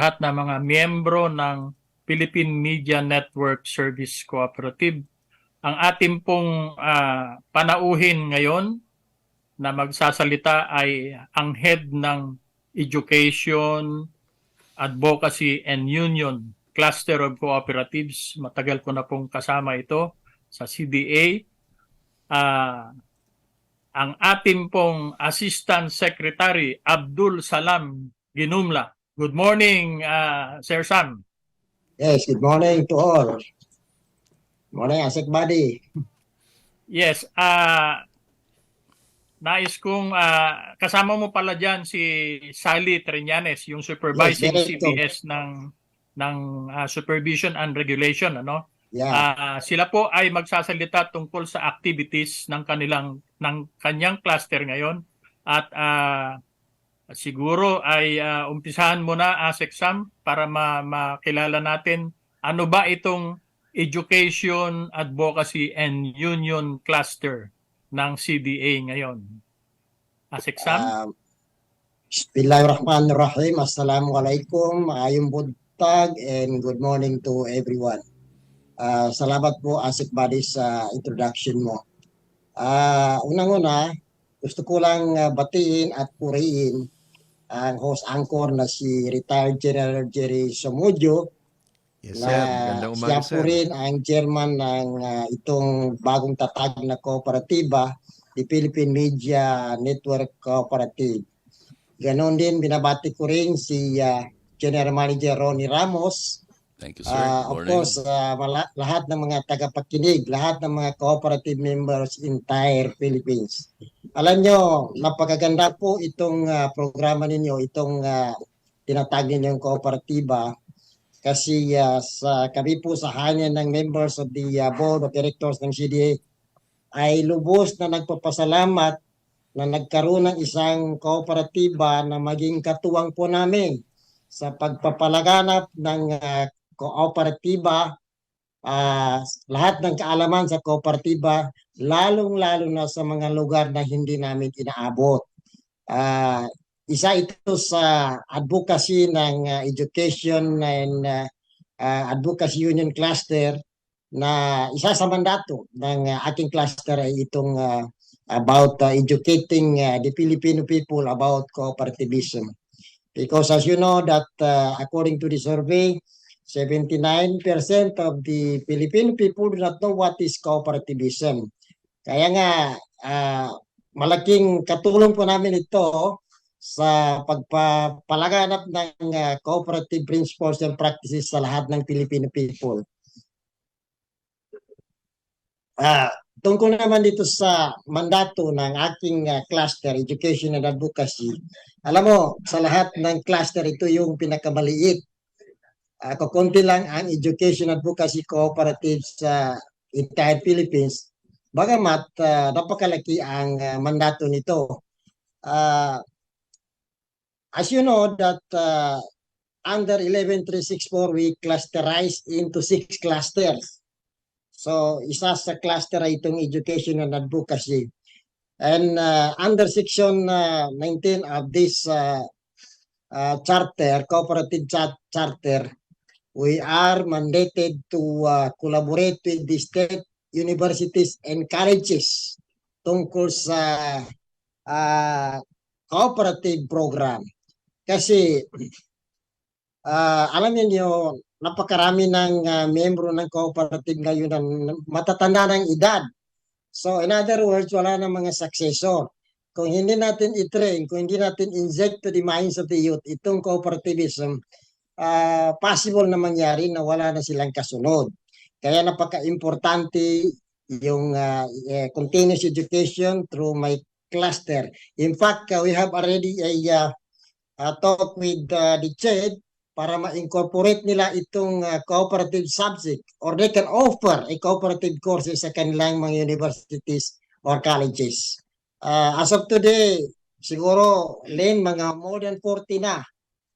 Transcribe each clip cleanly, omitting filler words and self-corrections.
lahat ng mga miyembro ng Philippine Media Network Service Cooperative. Ang ating pong panauhin ngayon na magsasalita ay ang head ng Education, Advocacy and Union Cluster of Cooperatives. Matagal ko na pong kasama ito sa CDA. Ang ating pong Assistant Secretary, Abdul Salam Ginumla. Good morning, Sir Sam. Yes, good morning to all. Morning, Asik Buddy. Yes, nais kong kasama mo pala dyan si Sally Triñanes, yung supervising Yes, CBS ng Supervision and Regulation, ano? Yeah. Sila po ay magsasalita tungkol sa activities ng kanyang cluster ngayon at siguro ay umpisahan mo na, Asik Sam, para makilala natin ano ba itong Education, Advocacy and Union Cluster ng CDA ngayon. Asik Sam? Bismillahirrahmanirrahim. Assalamualaikum. Maayong buntag and good morning to everyone. Salamat po, Asik Buddy, sa introduction mo. Unang-una, gusto ko lang batiin at purihin ang host anchor na si retired General Jerry Somudio. Yes, sir. Magandang umaga, siya po rin ang chairman ng itong bagong tatag na kooperatiba, the Philippine Media Network Cooperative. Ganon din, binabati ko rin si General Manager Ronnie Ramos. Thank you, sir. Of course, lahat ng mga tagapakinig, lahat ng mga cooperative members entire Philippines. Alam nyo, napakaganda po itong programa ninyo, itong tinatag ninyong kooperatiba. Kasi kami po sa hangin ng members of the Board of Directors ng CDA ay lubos na nagpapasalamat na nagkaroon ng isang kooperatiba na maging katuwang po namin sa pagpapalaganap ng kooperatiba, lahat ng kaalaman sa kooperatiba, lalong-lalo na sa mga lugar na hindi namin inaabot. Isa ito sa advocacy ng Education and Advocacy Union Cluster na isa sa mandato ng aking cluster ay itong about educating the Filipino people about cooperativism. Because as you know that according to the survey, 79% of the Filipino people do not know what is cooperativism. Kaya nga, malaking katulong po namin ito sa pagpapalaganap ng cooperative principles and practices sa lahat ng Filipino people. Tungkol naman dito sa mandato ng aking cluster, Education and Advocacy, alam mo, sa lahat ng cluster, ito yung pinakamaliit. Kukunti lang ang Education Advocacy Cooperative sa entire Philippines. Bagamat napakalaki ang mandato nito. As you know that under 11364 we clusterize into 6 clusters. So isa sa cluster ay itong Education and Advocacy. And under section 19 of this charter, cooperative charter, we are mandated to collaborate with the state universities and colleges tungkol sa cooperative program. Kasi alam niyo, napakarami ng membro ng cooperative ngayon ng matatanda ng edad. So in other words, wala na mga successor. Kung hindi natin i-train, kung hindi natin inject to the minds of the youth itong cooperativism, possible na mangyari na wala na silang kasunod. Kaya napaka-importante yung continuous education through my cluster. In fact, we have already a talk with the CHED para ma-incorporate nila itong cooperative subject or they can offer a cooperative courses sa kanilang mga universities or colleges. As of today, siguro, Len, mga more than 40 na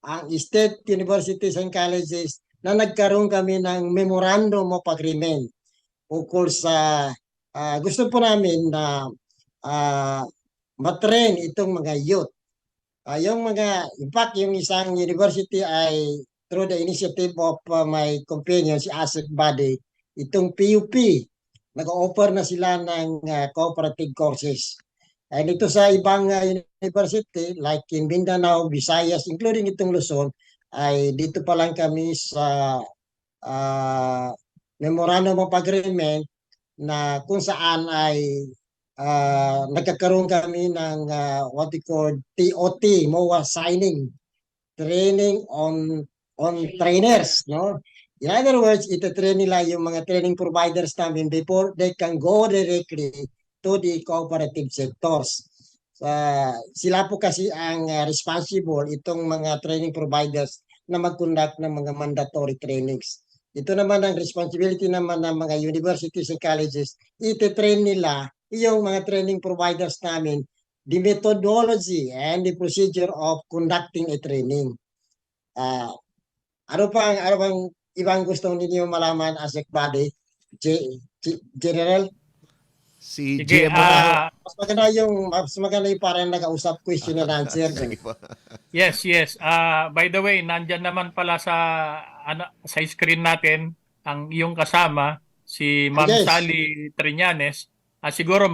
ang state universities and colleges na nagkaroon kami ng memorandum of agreement ukol sa gusto po namin na matrain itong mga youth. Yung mga, in fact, yung isang university ay through the initiative of my companion, si ASEC Body, itong PUP, nag-offer na sila ng cooperative courses. And ito sa ibang university, like in Mindanao, Visayas, including itong Luzon, ay dito pa lang kami sa memorandum of agreement na kung saan ay nagkakaroon kami ng what we call TOT, MOA signing, training on trainers, no? In other words, ito-train nila yung mga training providers namin before they can go directly to the cooperative sectors. Sila po kasi ang responsible, itong mga training providers na mag-conduct ng mga mandatory trainings. Ito naman ang responsibility naman ng mga universities and colleges. Ito-train nila yung mga training providers namin the methodology and the procedure of conducting a training. Ano bang ibang gusto ninyo malaman as a body? General? Si Sige, GM muna ho. Mas maganda yung parang nag-usap question and answer. Sige po. yes. By the way, nandyan naman pala sa screen natin ang iyong kasama, si Ma'am Yes. Sally Triñanes. Siguro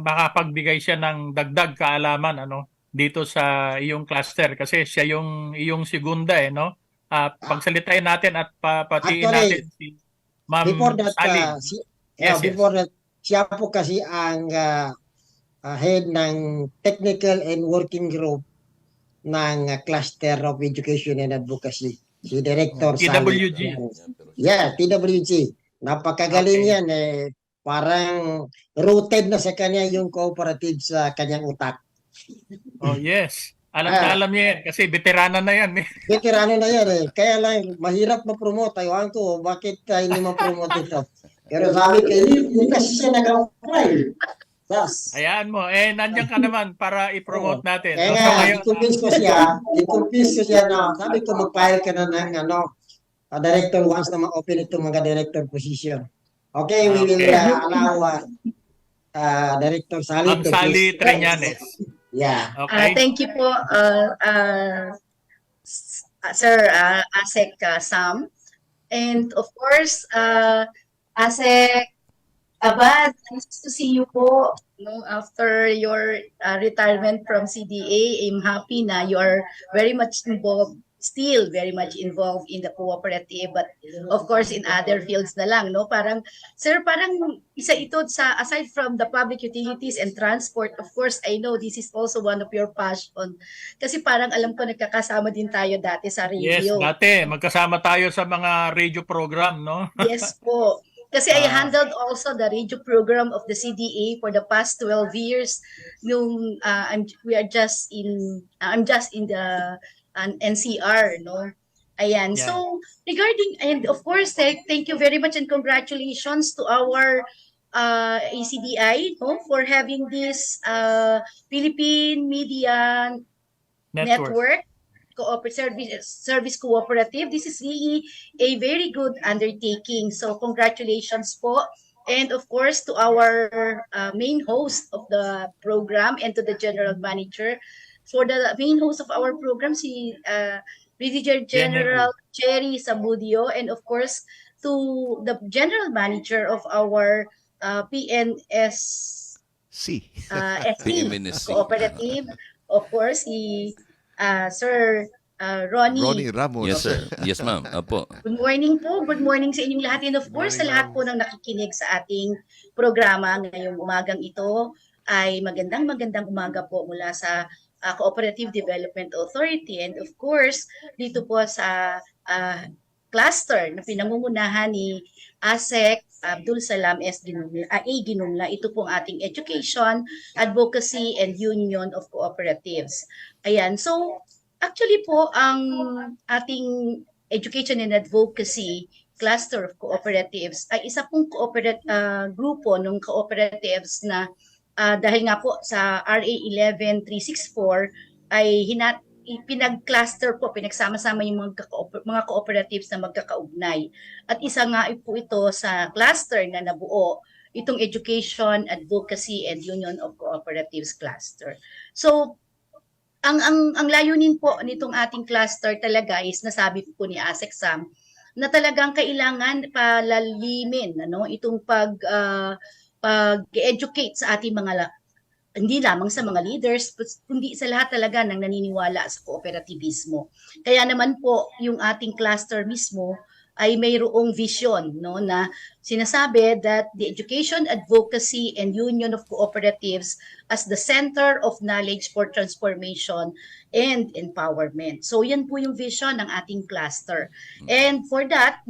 makapagbigay siya ng dagdag kaalaman dito sa iyong cluster kasi siya yung iyong segunda no. Pagsalitain natin at papatiin Actually, natin si Ma'am Before that, Sally. Yes. before that, siya po kasi ang head ng technical and working group ng Cluster of Education and Advocacy. Si Director Sally. TWG. Yeah, TWG. Napakagaling Okay. yan. Parang rooted na sa kanya yung cooperative sa kanyang utak. Oh, yes. Alam na alam niya yan kasi veterana na yan. Veterano na yan eh. Kaya lang, mahirap ma-promote. Ayaw ko, bakit hindi ma-promote ito? Pero sabi ko, hindi kasi siya nag-apply. Yes. Hayaan mo. Nandiyan ka naman para i-promote natin. Kaya So, nga, ngayon, i-convince ko siya na, sabi ko, mag-file ka na ng director once na ma-open itong mga director position. Okay, we will Okay. allow Director Sally Ma'am Sally please. Triñanes. Yeah. Okay. Thank you po, Sir Asek Sam. And of course, Asek Abad, nice to see you po. After your retirement from CDA, I'm happy na you are very much involved, still very much involved in the cooperative, but of course in other fields na lang, no? Parang, sir, parang isa ito sa, aside from the public utilities and transport, of course, I know this is also one of your passion. Kasi parang alam ko nagkakasama din tayo dati sa Yes, radio. dati magkasama tayo sa mga radio program, no? Yes po. Kasi I handled also the radio program of the CDA for the past 12 years. Nung I'm just in the NCR, no. Ayan. Yeah. So regarding, and of course, thank you very much and congratulations to our ACDI, no, for having this Philippine Media Network Service Cooperative. This is really a very good undertaking. So congratulations po. And of course to our main host of the program and to the general manager. For the main host of our program, si Brigadier General Cherry Sabudio, and of course to the general manager of our PNS PMNSC. Cooperative, of course, Sir Ronnie Ramos. Yes, sir. Yes, ma'am. Apo. Good morning po. Good morning sa inyong lahat. And of course, sa lahat po ng nakikinig sa ating programa ngayong umagang ito ay magandang umaga po mula sa Cooperative Development Authority. And of course, dito po sa cluster na pinangungunahan ni ASEC Abdul Salam S. Ginumla. Ito pong ating Education, Advocacy, and Union of Cooperatives. Ayan. So, actually po, ang ating Education and Advocacy Cluster of Cooperatives ay isa pong grupo ng cooperatives na dahil nga po sa RA 11364 ay pinag-cluster po, pinagsama-sama yung mga cooperatives na magkakaugnay. At isa nga po ito sa cluster na nabuo, itong Education, Advocacy, and Union of Cooperatives Cluster. So, ang layunin po nitong ating cluster talaga is nasabi po ni ASEC Sam na talagang kailangan palalimin itong pag-educate sa ating mga hindi lamang sa mga leaders, kundi sa lahat talaga ng naniniwala sa kooperativismo. Kaya naman po yung ating cluster mismo ay mayroong vision na sinasabi that the education, advocacy, and union of cooperatives as the center of knowledge for transformation and empowerment. So yan po yung vision ng ating cluster. And for that,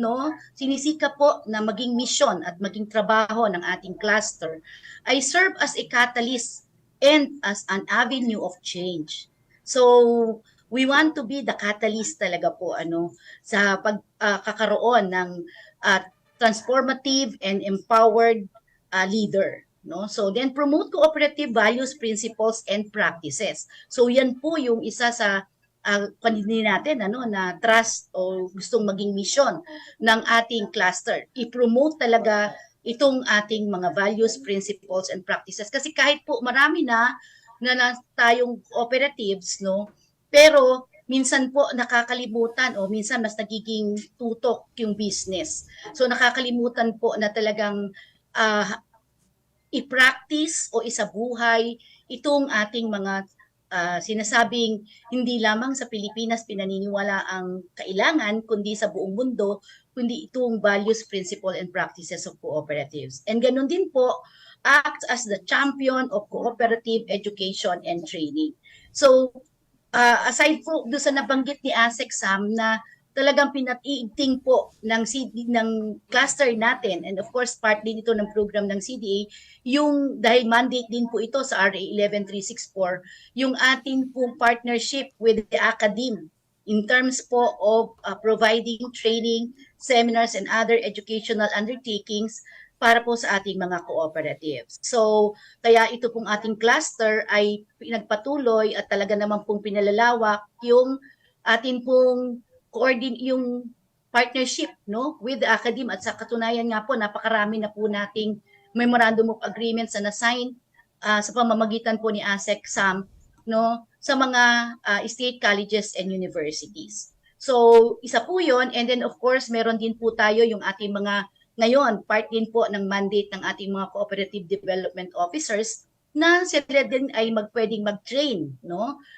sinisika po na maging mission at maging trabaho ng ating cluster ay serve as a catalyst and as an avenue of change. So we want to be the catalyst talaga po sa pagkakaroon ng transformative and empowered leader. So then promote cooperative values, principles, and practices. So yan po yung isa sa kanina natin na trust o gustong maging mission ng ating cluster. I-promote talaga itong ating mga values, principles, and practices. Kasi kahit po marami na tayong cooperatives, pero minsan po nakakalimutan o minsan mas nagiging tutok yung business. So nakakalimutan po na talagang i-practice o isabuhay itong ating mga sinasabing hindi lamang sa Pilipinas pinaniniwala ang kailangan, kundi sa buong mundo, kundi itong values, principle, and practices of cooperatives. And ganun din po, act as the champion of cooperative education and training. So, aside po doon sa nabanggit ni ASEC Sam na talagang pinatiigting po ng cluster natin, and of course part din ito ng program ng CDA, yung dahil mandate din po ito sa RA 11364, yung ating pong partnership with the academe in terms po of providing training, seminars, and other educational undertakings para po sa ating mga cooperatives. So, kaya ito pong ating cluster ay pinagpatuloy at talaga naman pong pinalalawak yung ating pong yung partnership with the academe, at sa katunayan nga po napakarami na po nating memorandum of agreements na na-sign sa pamamagitan po ni ASEC Sam sa mga state colleges and universities. So isa po yon, and then of course meron din po tayo yung ating mga ngayon part din po ng mandate ng ating mga cooperative development officers na sila din ay pwedeng mag-train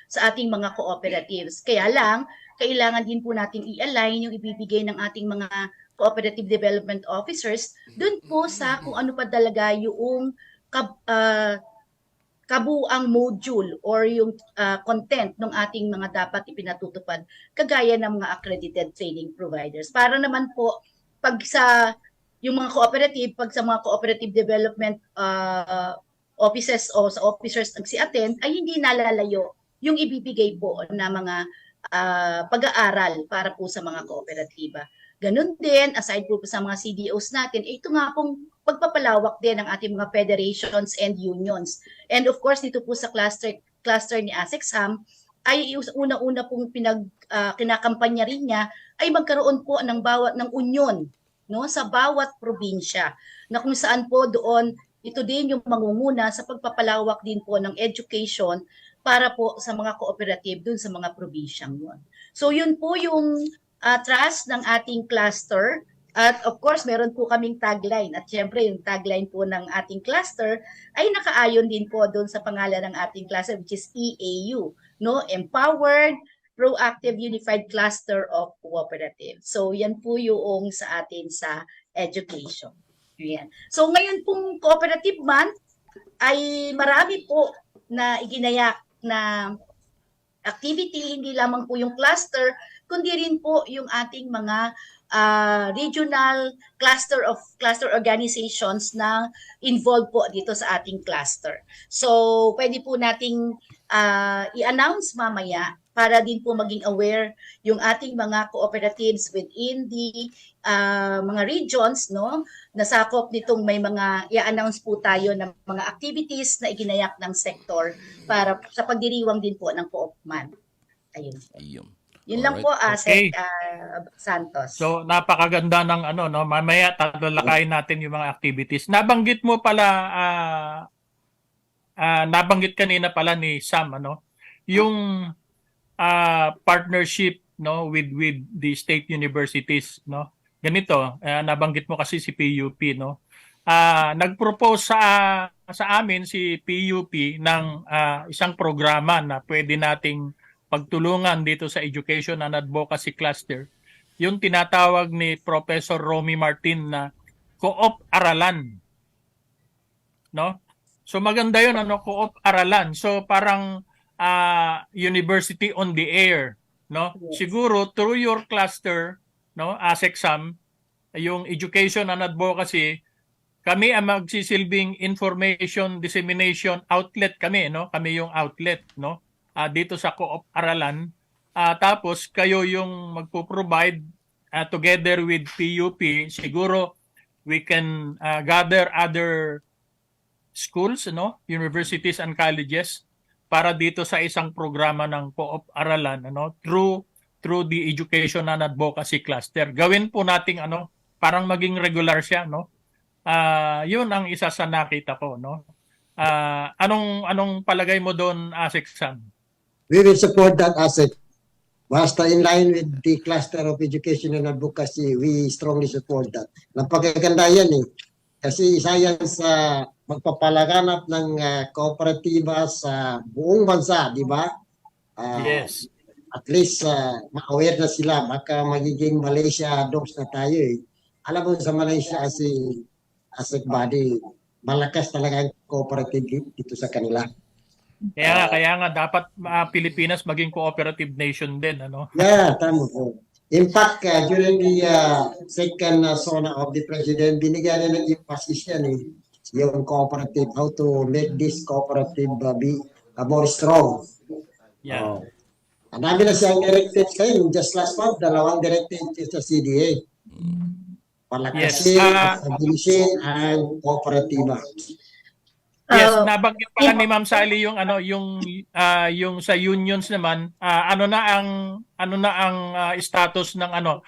sa ating mga cooperatives. Kaya lang kailangan din po natin i-align yung ibibigay ng ating mga cooperative development officers dun po sa kung ano pa talaga yung kabuang module or yung content ng ating mga dapat ipinatutupad kagaya ng mga accredited training providers. Para naman po pag sa yung mga cooperative, pag sa mga cooperative development offices o sa officers nagsi-attend ay hindi nalalayo yung ibibigay po na mga pag-aaral para po sa mga kooperatiba. Ganun din, aside po sa mga CDOs natin, ito nga pong pagpapalawak din ng ating mga federations and unions. And of course, dito po sa cluster ni ASEC Sam, ay una-una pong kinakampanya rin niya ay magkaroon po ng union sa bawat probinsya na kung saan po doon ito din yung mangunguna sa pagpapalawak din po ng education para po sa mga cooperative dun sa mga probinsyang yun. So yun po yung trust ng ating cluster. At of course, meron po kaming tagline. At syempre, yung tagline po ng ating cluster ay nakaayon din po dun sa pangalan ng ating cluster, which is EAU. Empowered, Proactive Unified Cluster of Cooperatives. So yan po yung sa atin sa education. Yan. So ngayon pong Cooperative Month ay marami po na iginayak na activity, hindi lamang po yung cluster, kundi rin po yung ating mga regional cluster organizations na involved po dito sa ating cluster. So pwede po nating i-announce mamaya para din po maging aware yung ating mga cooperatives within the mga regions nasakop nitong may mga i-announce po tayo ng mga activities na iginayak ng sector para sa pagdiriwang din po ng Co-op-Man. Ayun. Yun lang po, ASEC Santos. So napakaganda ng mamaya tatalakayin natin yung mga activities. Nabanggit mo pala nabanggit kanina pala ni Sam yung partnership, no, with the state universities, no. Ganito, nabanggit mo kasi si PUP, no. Nag-propose sa amin si PUP ng isang programa na pwede nating pagtulungan dito sa Education and Advocacy Cluster. Yung tinatawag ni Professor Romy Martin na Co-op Aralan, no? So maganda 'yon, ano, Co-op Aralan. So parang university on the air, no? Yes. Siguro through your cluster, no, ASECSAM, yung Education and Advocacy, kami ang magsisilbing information dissemination outlet kami, no? Kami yung outlet, no? Dito sa Co-op Aralan. Tapos kayo yung magpo-provide together with PUP. Siguro we can gather other schools, no? Universities and colleges para dito sa isang programa ng Co-op Aralan, ano? Through the Education and Advocacy Cluster. Gawin po nating ano, parang maging regular siya, no? Yun ang isa sa nakita ko, no? Anong palagay mo doon, ASECSAM? We will support that asset. Basta in line with the cluster of education and advocacy, we strongly support that. Napakaganda yan eh. Kasi isa yan sa magpapalaganap ng kooperatiba sa buong bansa, di ba? Yes. At least ma-aware na sila, baka magiging Malaysia dogs na tayo eh. Alam mo sa Malaysia as a body, malakas talaga ang cooperative dito sa kanila. Kaya nga dapat Pilipinas maging cooperative nation din, ano? Yeah, tama po. In fact, during the second SONA of the President, binigyan niya ng emphasis yan eh, yung cooperative, how to make this cooperative be more strong. Yeah. Ang dami na siyang directives kayo, just last month, 2 directives sa CDA. Palakasin, stabilisin, ang kooperatiba. Yes, nabanggit pala ni Ma'am Sally yung ano, yung sa unions naman, ano na ang status ng ano,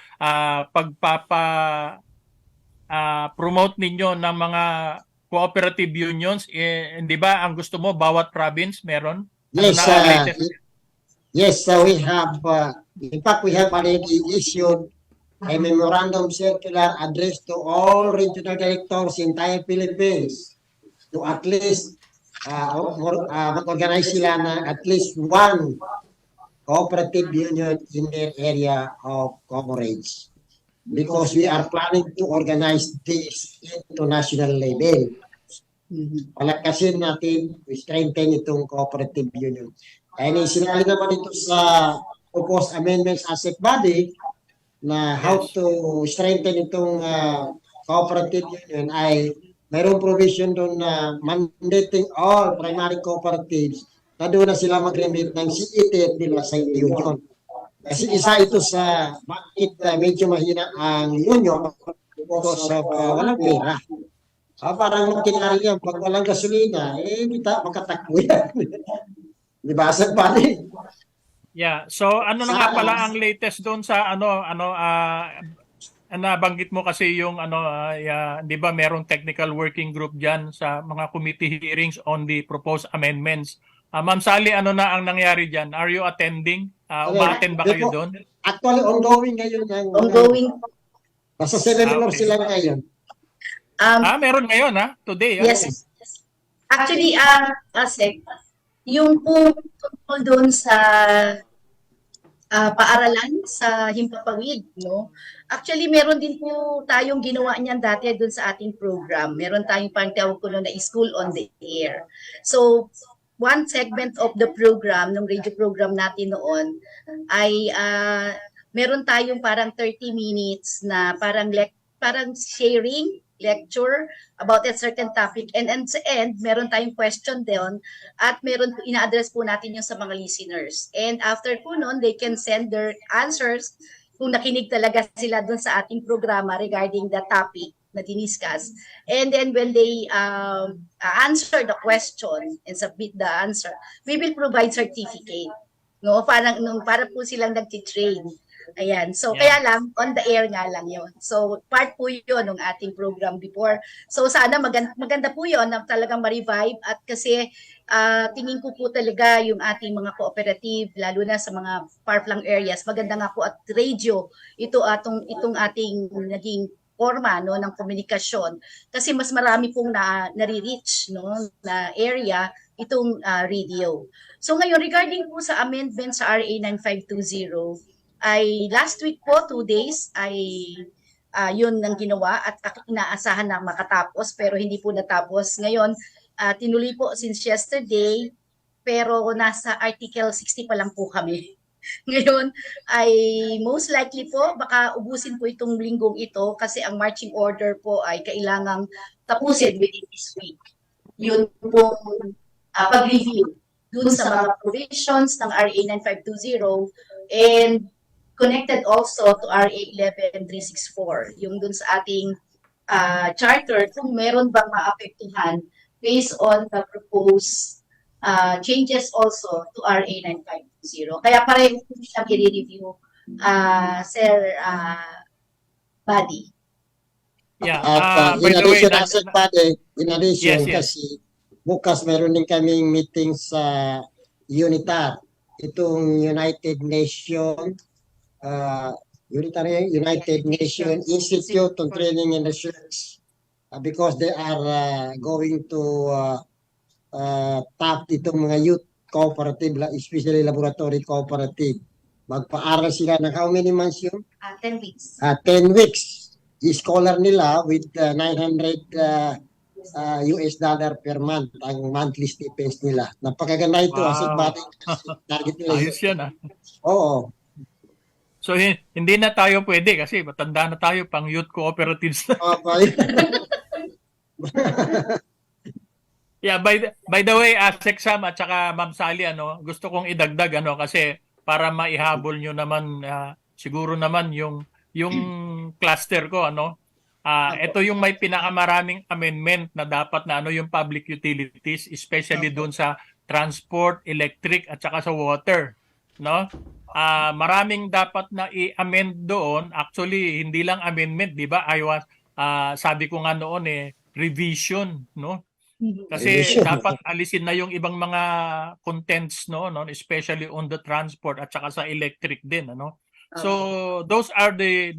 promote ninyo ng mga cooperative unions, hindi ba ang gusto mo bawat province meron? Yes, ano na ang latest? yes, so we have in fact we have already issued a memorandum circular addressed to all regional directors in entire Philippines to at least mag-organize sila na at least one cooperative union in their area of coverage. Because we are planning to organize this into national level. Palakasin natin, we strengthen itong cooperative union. And sinali naman ito sa proposed amendments ASEC body na how to strengthen itong cooperative union ay mayroong provision doon na mandating all primary cooperatives na doon na sila mag-remit ng CET nila sa union. Kasi isa ito sa bakit medyo mahina ang union because of walang pera. Parang kinari yan, pag walang gasolina, hindi makatakbo yan. Di ba, Asad Pari? Yeah, so ano na nga pala ang latest doon sa nabanggit mo kasi yung di ba merong technical working group diyan sa mga committee hearings on the proposed amendments. Ma'am Sally, ano na ang nangyari diyan? Are you attending? Uma-attend ba kayo doon? Actually, ongoing ngayon. Ongoing. Nasa 7 floor sila ngayon. Meron ngayon, today. Yes. Actually, Asek, yung tungkol doon sa paaralan sa Himpapawid, no? Actually, meron din po tayong ginawa niyan dati doon sa ating program. Meron tayong pangtawag ko na School on the Air. So, one segment of the program, ng radio program natin noon, ay meron tayong parang 30 minutes na parang sharing, lecture about a certain topic, and sa end, meron tayong question doon at meron ina-address po natin yung sa mga listeners. And after po noon, they can send their answers kung nakinig talaga sila doon sa ating programa regarding the topic na diniscuss. And then when they answer the question and submit the answer, we will provide certificate. No, para po silang nagti-train. Ayan. So, Yeah. kaya lang, on the air nga lang yon. So, part po yun ng ating program before. So, sana maganda po yun na talagang ma-revive at kasi tingin ko po talaga yung ating mga cooperative, lalo na sa mga far-flung areas, maganda nga po at radio, itong ating naging forma no ng komunikasyon kasi mas marami pong nare-reach no na area itong radio. So ngayon regarding po sa amendment sa RA 9520 ay last week po 2 days ay yun ang ginawa at inaasahan na makatapos pero hindi po natapos. Ngayon tinuloy po since yesterday pero nasa Article 60 pa lang po kami. Ngayon ay most likely po baka ubusin po itong linggong ito kasi ang marching order po ay kailangang tapusin within this week. Yun po pag-review dun sa mga provisions ng RA 9520 and connected also to RA 11364 yung dun sa ating charter kung meron bang maapektuhan based on the proposed changes also to RA 9520. Kaya pareho po siya i-review, Sir Buddy. Yeah. At By in the way, addition, in addition, Yes, yes. kasi bukas meron din kaming meeting sa UNITAR, itong United Nation Institute on Training and Research, because they are going to tap itong mga youth cooperative, especially laboratory cooperative. Magpaaral sila ng how many months yun? 10 weeks. 10 weeks. I-scholar nila with $900 US dollar per month ang monthly stipends nila. Napakaganda ito. Wow. Asset body target nila. Ayos yan Oo. So hindi na tayo pwede kasi matanda na tayo pang youth cooperatives na. Okay. Yeah, by the way, Sexam at saka Ma'am Sally, gusto kong idagdag kasi para maihabol nyo naman siguro naman yung cluster ko ito yung may pinakamaraming amendment na dapat na yung public utilities, especially doon sa transport, electric at saka sa water, no? Maraming dapat na i-amend doon. Actually, hindi lang amendment, 'di ba? Sabi ko nga noon revision, no? Kasi dapat alisin na yung ibang mga contents no, especially on the transport at saka sa electric din So those are the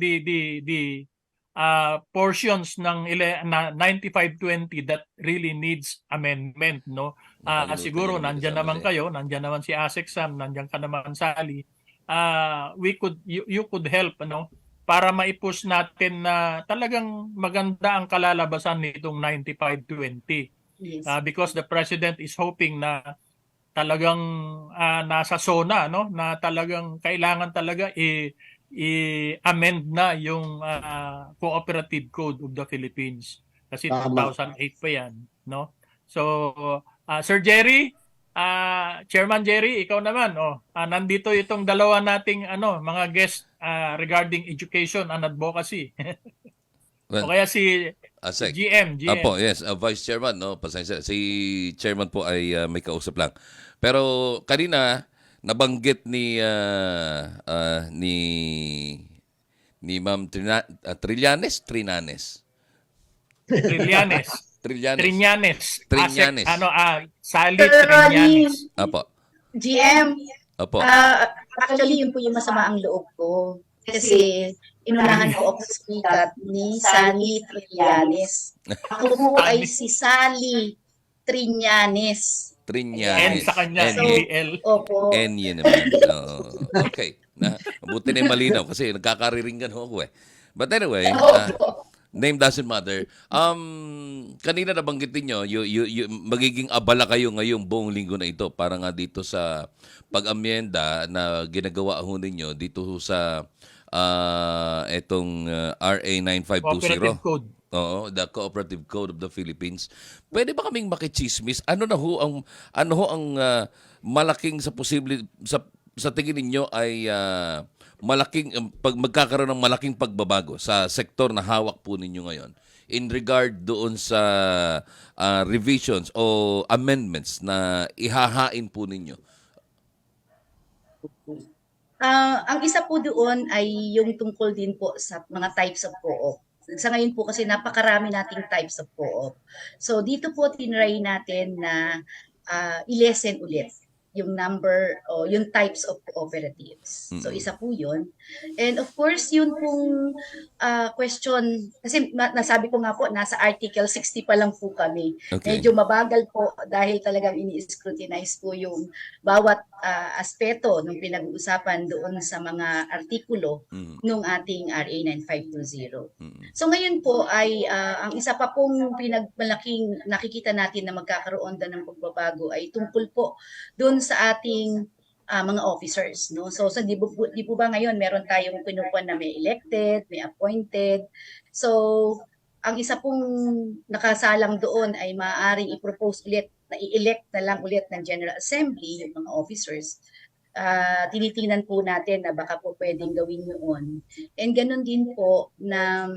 portions ng 9520 that really needs amendment no. Siguro nandiyan naman kayo, nandiyan naman si Sexam, nandiyan ka naman Sally. You could help para maipush natin na talagang maganda ang kalalabasan nitong 9520. Yes. Because the president is hoping na talagang nasa zona na talagang kailangan talaga i-amend na yung Cooperative Code of the Philippines kasi 2008 pa yan so Sir Jerry, Chairman Jerry, ikaw naman nandito itong dalawa nating mga guest regarding education and advocacy. Well, o kaya si GM. Apo, yes, Vice Chairman, pasensya. Si Chairman po ay may kausap lang. Pero kanina nabanggit ni Ma'am Trillanes. Sally Trillanes. Apo. GM. Apo. Actually, yun po yung masama ang loob ko. Kasi inunahan ko ako speaker ni Sally Trillanes. Ako po ay si Sally Trillanes. N sa kanya, L. Opo. N yun naman. Okay. Mabuti na yung malinaw kasi nagkakariringan ako But anyway, name doesn't matter. Kanina nabanggit niyo, magiging abala kayo ngayong buong linggo na ito para nga dito sa pag-amyenda na ginagawa ho ninyo dito sa itong RA 9520. Cooperative Code. Oo, the Cooperative Code of the Philippines. Pwede ba kaming makichismis? Ano ang malaking sa posible sa tingin ninyo ay malaking magkakaroon ng malaking pagbabago sa sektor na hawak po ninyo ngayon in regard doon sa revisions o amendments na ihahain po ninyo? Ang isa po doon ay yung tungkol din po sa mga types of co-op. Sa ngayon po kasi napakarami nating types of co-op. So dito po tinry natin na i-lessen ulit yung number o yung types of cooperatives. So isa po yun. And of course, yun pong question, kasi nasabi ko nga po, nasa Article 60 pa lang po kami. Okay. Medyo mabagal po dahil talagang ini-scrutinize po yung bawat aspeto ng pinag-uusapan doon sa mga artikulo ng ating RA 9520. So ngayon po ay ang isa pa pong pinagmalaking nakikita natin na magkakaroon na ng pagbabago ay tungkol po doon sa ating mga officers, no? So di po ba ngayon meron tayong pinupuan na may elected, may appointed. So ang isa pong nakasalang doon ay maaaring i-propose ulit na i-elect na lang ulit ng General Assembly yung mga officers. Tinitingnan po natin na baka po pwedeng gawin yun. And ganun din po na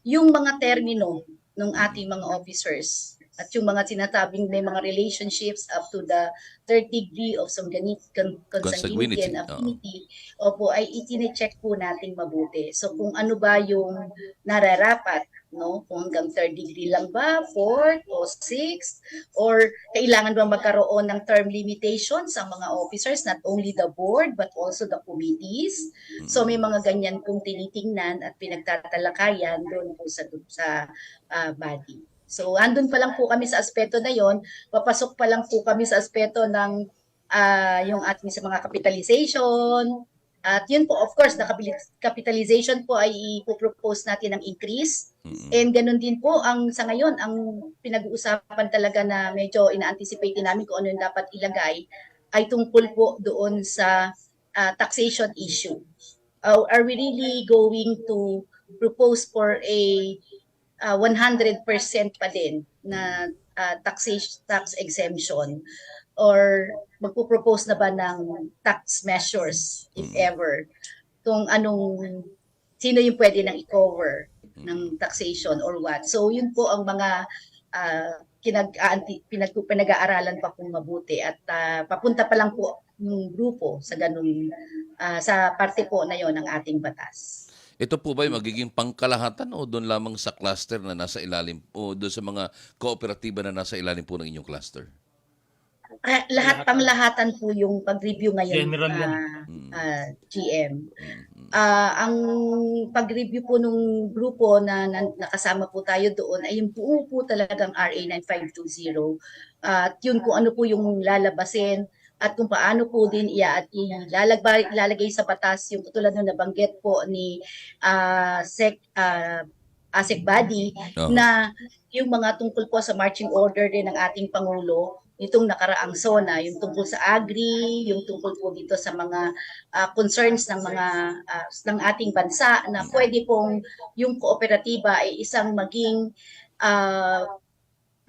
yung mga termino ng ating mga officers at yung mga sinasabing may mga relationships up to the third degree of consanguinity and affinity, opo, ay itine-check po natin mabuti. So kung ano ba yung nararapat, no? Kung hanggang third degree lang ba, fourth o sixth, or kailangan ba magkaroon ng term limitations sa mga officers, not only the board but also the committees. So may mga ganyan pong tinitingnan at pinagtatalakayan doon po sa body. So andun pa lang po kami sa aspeto na yon, papasok pa lang po kami sa aspeto ng yung ating sa mga capitalization. At yun po, of course, na capitalization po ay ipopropose natin ng increase. And ganun din po, sa ngayon, ang pinag-uusapan talaga na medyo ina-anticipate namin kung ano yung dapat ilagay ay tungkol po doon sa taxation issue. Are we really going to propose for a 100% pa din na tax exemption, or magpo-propose na ba ng tax measures if ever, kung sino yung pwede nang i-cover ng taxation or what. So yun po ang mga pinag-aaralan pa kung mabuti at papunta pa lang po yung grupo sa ganung sa parte po na yon ng ating batas. Ito po ba ay magiging pangkalahatan o doon lamang sa cluster na nasa ilalim o doon sa mga kooperatiba na nasa ilalim po ng inyong cluster? Panglahatan po yung pag-review ngayon, General yan. GM. Ang pag-review po nung grupo na nakasama po tayo doon ay yung buo po talagang RA 9520. At yun kung ano po yung lalabasin at kung paano po din ilalagay sa batas yung tulad ng nabanggit po ni ASEC Body na yung mga tungkol po sa marching order din ng ating Pangulo, itong nakaraang SONA, yung tungkol sa agri, yung tungkol po dito sa mga concerns ng mga ng ating bansa na pwede pong yung kooperatiba ay isang maging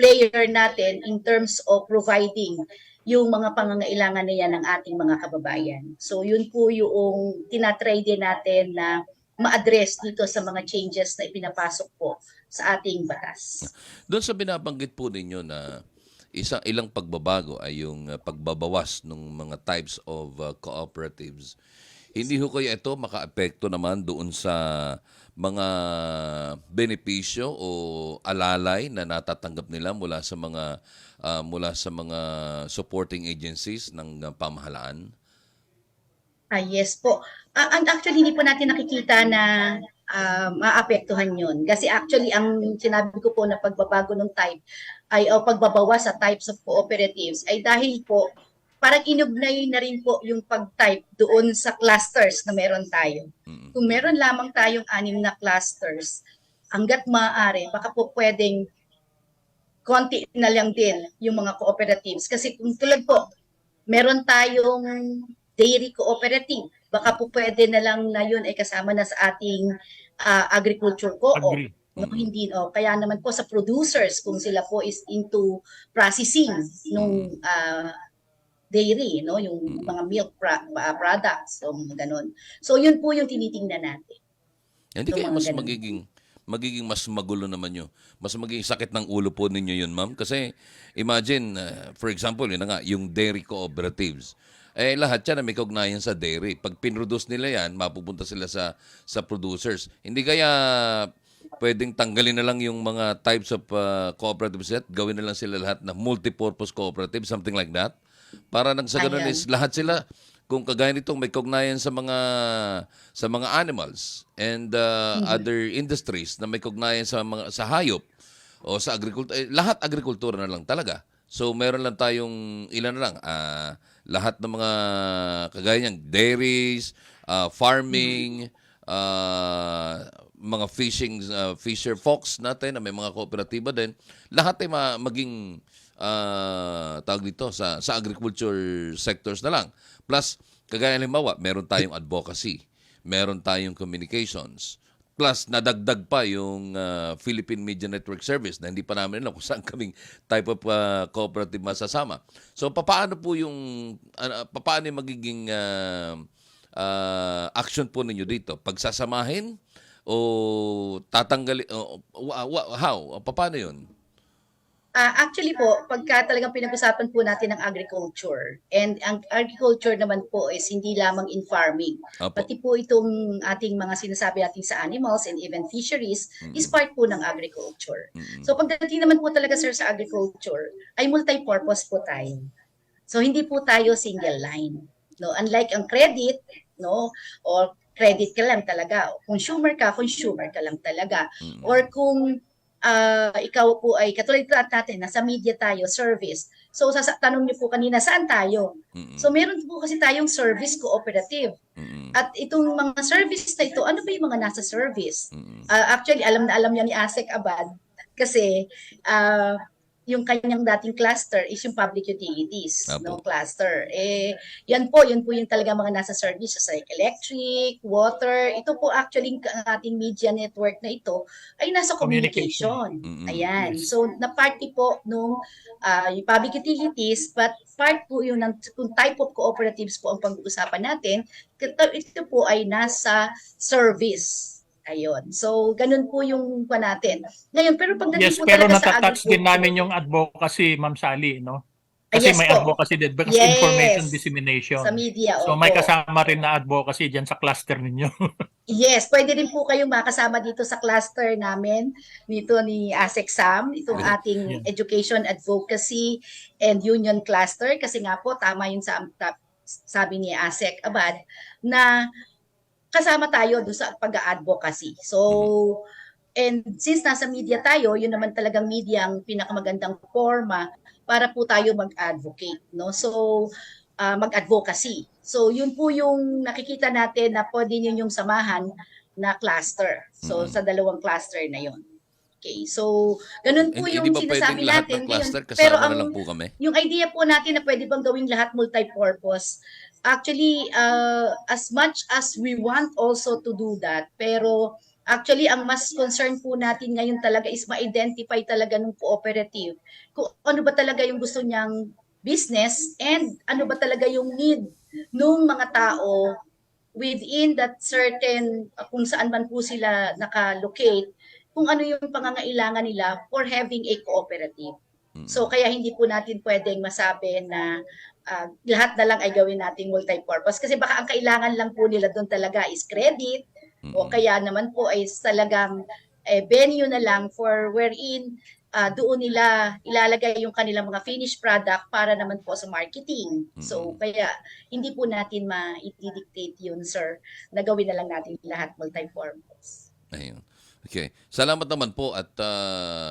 player natin in terms of providing yung mga pangangailangan niya ng ating mga kababayan. So yun po yung tinatry din natin na ma-address dito sa mga changes na ipinapasok po sa ating batas. Doon sa binabanggit po ninyo na ilang pagbabago ay yung pagbabawas ng mga types of cooperatives, hindi ho kaya ito maka-apekto naman doon sa mga benepisyo o alalay na natatanggap nila mula sa mga supporting agencies ng pamahalaan? Yes po. And actually, hindi po natin nakikita na maapektuhan yun. Kasi actually, ang sinabi ko po na pagbabago ng type o pagbabawas sa types of cooperatives ay dahil po parang inugnay na rin po yung pag-type doon sa clusters na meron tayo. Kung meron lamang tayong 6 na clusters, hanggat maaari, baka po pwedeng konti na lang din yung mga cooperatives. Kasi kung tulad po, meron tayong dairy cooperative, baka po pwede na lang na yun ay kasama na sa ating agriculture co-op. No, hindi, kaya naman po sa producers, kung sila po is into processing nung dairy, no, yung mga milk products, so ganun. So yun po yung tinitingnan natin. Hindi kaya mas magiging mas magulo naman yun. Mas magiging sakit ng ulo po ninyo yun, ma'am. Kasi imagine, for example, yun na nga, yung dairy cooperatives. lahat yan na may kaugnayan sa dairy. Pag pinroduce nila yan, mapupunta sila sa producers. Hindi kaya pwedeng tanggalin na lang yung mga types of cooperatives at gawin na lang sila lahat na multi-purpose cooperative, something like that. Para nang sa ganun Ayan. is lahat sila, kung kagaya nitong may kaugnayan sa mga animals and other industries na may kaugnayan sa hayop o sa agrikultura, lahat agrikultura na lang talaga. So meron lang tayong ilan na lang lahat ng mga kagaya niyang dairies, farming, mga fisher folks natin na may mga kooperatiba din. Lahat ay maging tawag dito sa agriculture sectors na lang. Plus, kagaya halimbawa, meron tayong advocacy, meron tayong communications, plus nadagdag pa yung Philippine Media Network Service na hindi pa namin alam kung saan kaming type of cooperative masasama. So, paano yung magiging action po ninyo dito? Pagsasamahin o tatanggalin? How? Paano yun? Actually po, pagka talagang pinag-usapan po natin ng agriculture, and ang agriculture naman po is hindi lamang in farming. Apo. Pati po itong ating mga sinasabi natin sa animals and even fisheries is part po ng agriculture. So pagdating naman po talaga sir sa agriculture, ay multi-purpose po tayo. So hindi po tayo single line. No, unlike ang credit, no, or credit ka lang talaga, consumer ka lang talaga. Or kung ikaw po ay katulad natin, nasa media tayo, service. So tanong niyo po kanina, saan tayo? So meron po kasi tayong service cooperative. At itong mga service na ito, ano ba yung mga nasa service? Actually, alam na alam niya ni Asek Abad kasi yung kanyang dating cluster is yung public utilities, no, cluster. Yan po yung talaga mga nasa services like electric, water. Ito po actually ang ating media network na ito ay nasa communication. Ayan. So na party po nung yung public utilities, but part po yun ng kung type of cooperatives po ang pag-uusapan natin. Ito po ay nasa service. Ayun. So, ganun po yung pa natin. Ngayon, pero pagdating po pero talaga sa natatouch din agriculture, namin yung advocacy, Ma'am Sally, no? Kasi yes may po. advocacy din because Yes. information dissemination. Sa media, So opo. may kasama rin na advocacy dyan sa cluster ninyo. Yes, pwede rin po kayong makasama dito sa cluster namin, nito ni ASEC Sam, itong ating Education Advocacy and Union Cluster. Kasi nga po, tama yung sabi ni ASEC Abad, na kasama tayo doon sa pag-advocacy. So, and since nasa media tayo, yun naman talagang media ang pinakamagandang forma para po tayo mag-advocate, no? So, mag-advocacy. So, yun po yung nakikita natin na pwede yun yung samahan na cluster. So, sa dalawang cluster na yun. Okay, so, ganun po yung Hindi ba sinasabi pwedeng lahat natin. ng cluster Ngayon, pero kasama na lang po kami? yung idea po natin na pwede bang gawing lahat multi-purpose, actually, as much as we want also to do that, pero actually, ang mas concern po natin ngayon talaga is ma-identify talaga ng cooperative kung ano ba talaga yung gusto niyang business and ano ba talaga yung need ng mga tao within that certain, kung saan man po sila nakalocate, kung ano yung pangangailangan nila for having a cooperative. So kaya hindi po natin pwedeng masabi na lahat na lang ay gawin nating multi-purpose kasi baka ang kailangan lang po nila doon talaga is credit o kaya naman po ay talagang venue na lang for wherein doon nila ilalagay yung kanilang mga finished product para naman po sa marketing. So kaya hindi po natin ma-dictate yun, sir, na gawin na lang natin lahat multi-purpose. Ayun. Okay. Salamat naman po at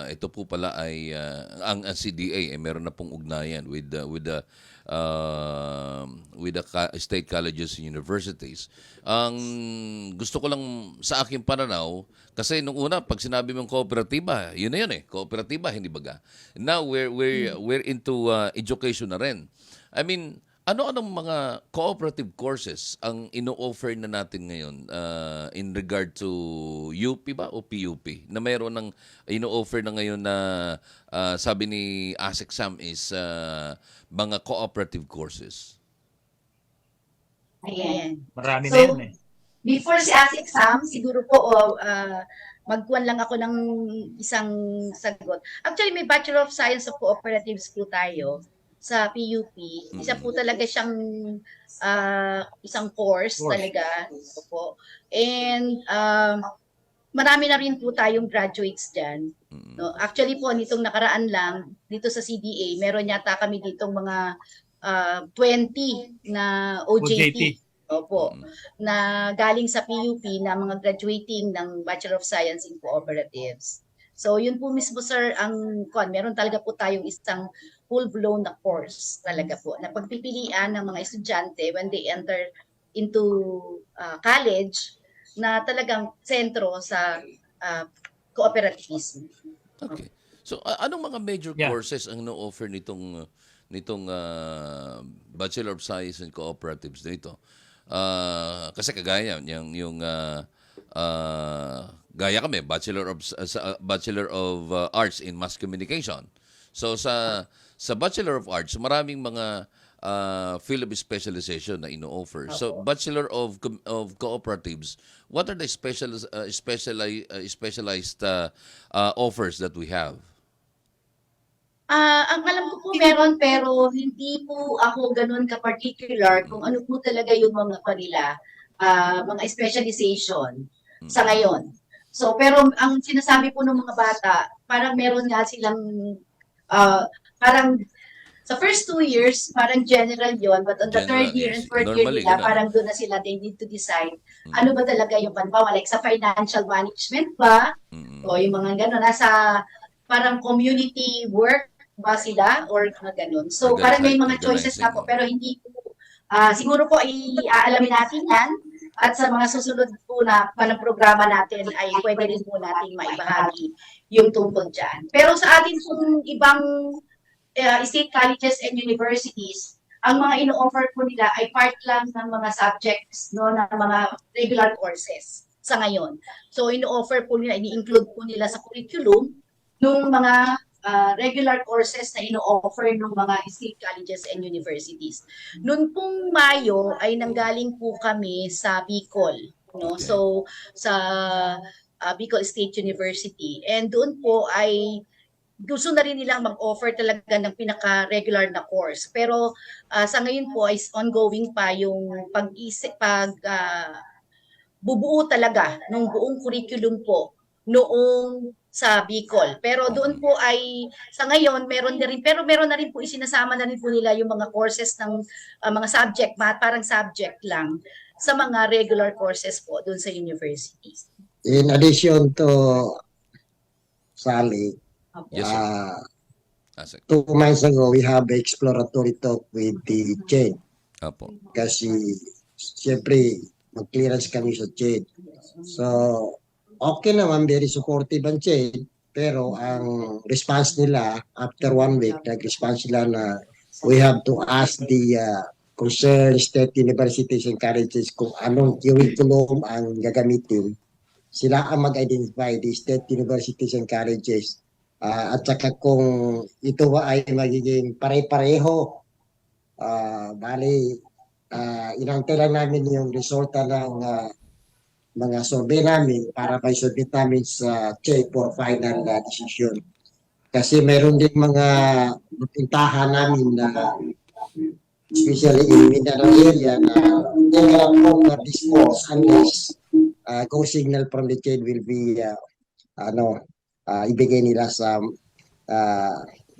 ito po pala ay ang CDA ay meron na pong ugnayan with the state colleges and universities. Ang gusto ko lang sa aking pananaw kasi nung una pag sinabi mong kooperatiba, yun na yun kooperatiba hindi baga. Now we're into education na rin. I mean, ano-anong mga cooperative courses ang ino-offer na natin ngayon in regard to UP ba o PUP? Na mayroon ng ino-offer na ngayon na sabi ni ASEC Sam is mga cooperative courses. Ayan. Marami So, na yan before si ASEC Sam, siguro po magkuhan lang ako ng isang sagot. Actually, may Bachelor of Science of Cooperatives po tayo. sa PUP. Isa po talaga siyang isang course talaga. Po. And marami na rin po tayong graduates dyan. No? Actually po, nitong nakaraan lang, dito sa CDA, meron yata kami ditong mga 20 na OJT. Opo, na galing sa PUP na mga graduating ng Bachelor of Science in Cooperatives. So yun po mismo sir ang meron talaga po tayong isang full-blown na course talaga po na pagpipilian ng mga estudyante when they enter into college na talagang sentro sa cooperativism. Okay. So anong mga major courses ang no-offer nitong Bachelor of Science in Cooperatives dito? Kasi kagaya yung gaya kami Bachelor of Arts in Mass Communication. So sa Bachelor of Arts, maraming mga field of specialization na ino-offer. So Bachelor of Cooperatives, what are the specialized offers that we have? Ang alam ko po meron pero hindi po ako ganun ka-particular kung ano po talaga yung mga kanila, mga specialization sa ngayon. So pero ang sinasabi po ng mga bata, parang meron nga silang parang sa first 2 years, parang general yon, but on the General, third year and yes. fourth year Normally, nila, ganun. parang doon na sila, they need to decide ano ba talaga yung panbawa, like sa financial management ba, o yung mga gano'n, nasa parang community work ba sila, or mga gano'n. So parang may mga choices na po, pero hindi po, siguro po iaalamin natin yan, at sa mga susunod po na programa natin ay pwede rin po natin maibahagi yung tungkol dyan. Pero sa atin pong ibang state colleges and universities, ang mga ino-offer po nila ay part lang ng mga subjects, no, ng mga regular courses sa ngayon. So ino-offer po nila, ini-include po nila sa curriculum ng mga regular courses na ino-offer ng mga state colleges and universities. Noon pong Mayo ay nanggaling po kami sa Bicol, no? So sa Bicol State University, and doon po ay gusto na rin nilang mag-offer talaga ng pinaka-regular na course. Pero sa ngayon po ay ongoing pa yung bubuo talaga ng buong curriculum po noong sa Bicol. Pero doon po ay sa ngayon meron na rin, pero meron na rin po isinasama na rin po nila yung mga courses ng mga subject, parang subject lang sa mga regular courses po doon sa university. In addition to Sally, Yes, sir. 2 months ago, we have exploratory talk with the CHED. Apo. Kasi, siyempre, mag-clearance kami sa CHED. So, okay naman, very supportive ang CHED. Pero ang response nila, after 1 week, nag-response sila na we have to ask the concerned state universities and colleges kung anong curriculum ang gagamitin. Sila ang mag-identify, the state universities and colleges. At saka kung ito ba ay magiging pare-pareho, bali, inantay lang namin yung resulta ng mga survey namin para may submit namin sa CHED for final decision. Kasi meron din mga napintahan namin na especially in Mindanao area na they cannot offer this course unless go signal from the CHED will be ibigay nila sa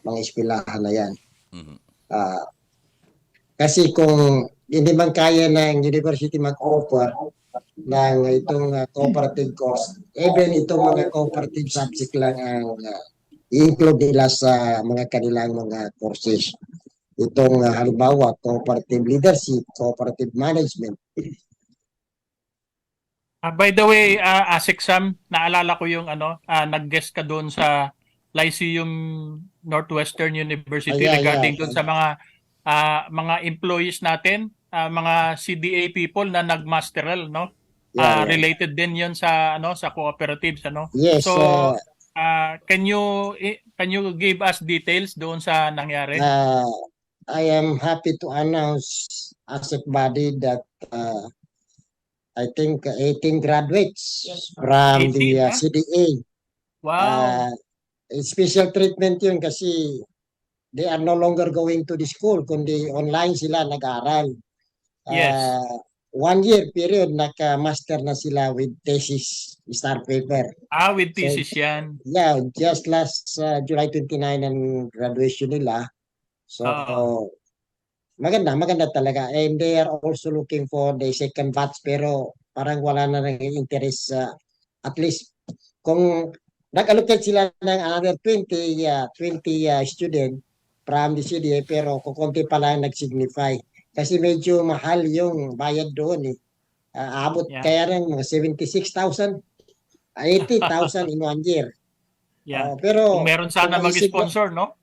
mga eskwelahan na yan. Kasi kung hindi man kaya ng university mag-offer ng itong cooperative course, even itong mga cooperative subject lang ang i-include nila sa mga kanilang mga courses. Itong halimbawa, cooperative leadership, cooperative management. By the way, Asik Sam, naalala ko yung nag-guest ka doon sa Lyceum Northwestern University regarding doon sa mga employees natin, mga CDA people na nagmasteral, no? Related din 'yon sa sa cooperatives, ano? Yes. So, can you give us details doon sa nangyari? I am happy to announce as a body that I think 18 graduates from 18, the CDA. Wow. Special treatment yun kasi they are no longer going to the school, kundi online sila nag-aaral. Yes. 1 year period, naka-master na sila with thesis, star paper. With So, thesis yan. yeah, just last July 29 ang graduation nila. So, Oo. maganda talaga. And they are also looking for the second batch pero parang wala na rin interest at least kung nag-allocate sila ng another 20 student from the CDA pero kukunti pa lang nag-signify. Kasi medyo mahal yung bayad doon eh. Abot Yeah. kaya rin mga 76,000, 80,000 in 1 year. Yeah. Pero Kung meron sana kung maisip mo- mag-sponsor, no?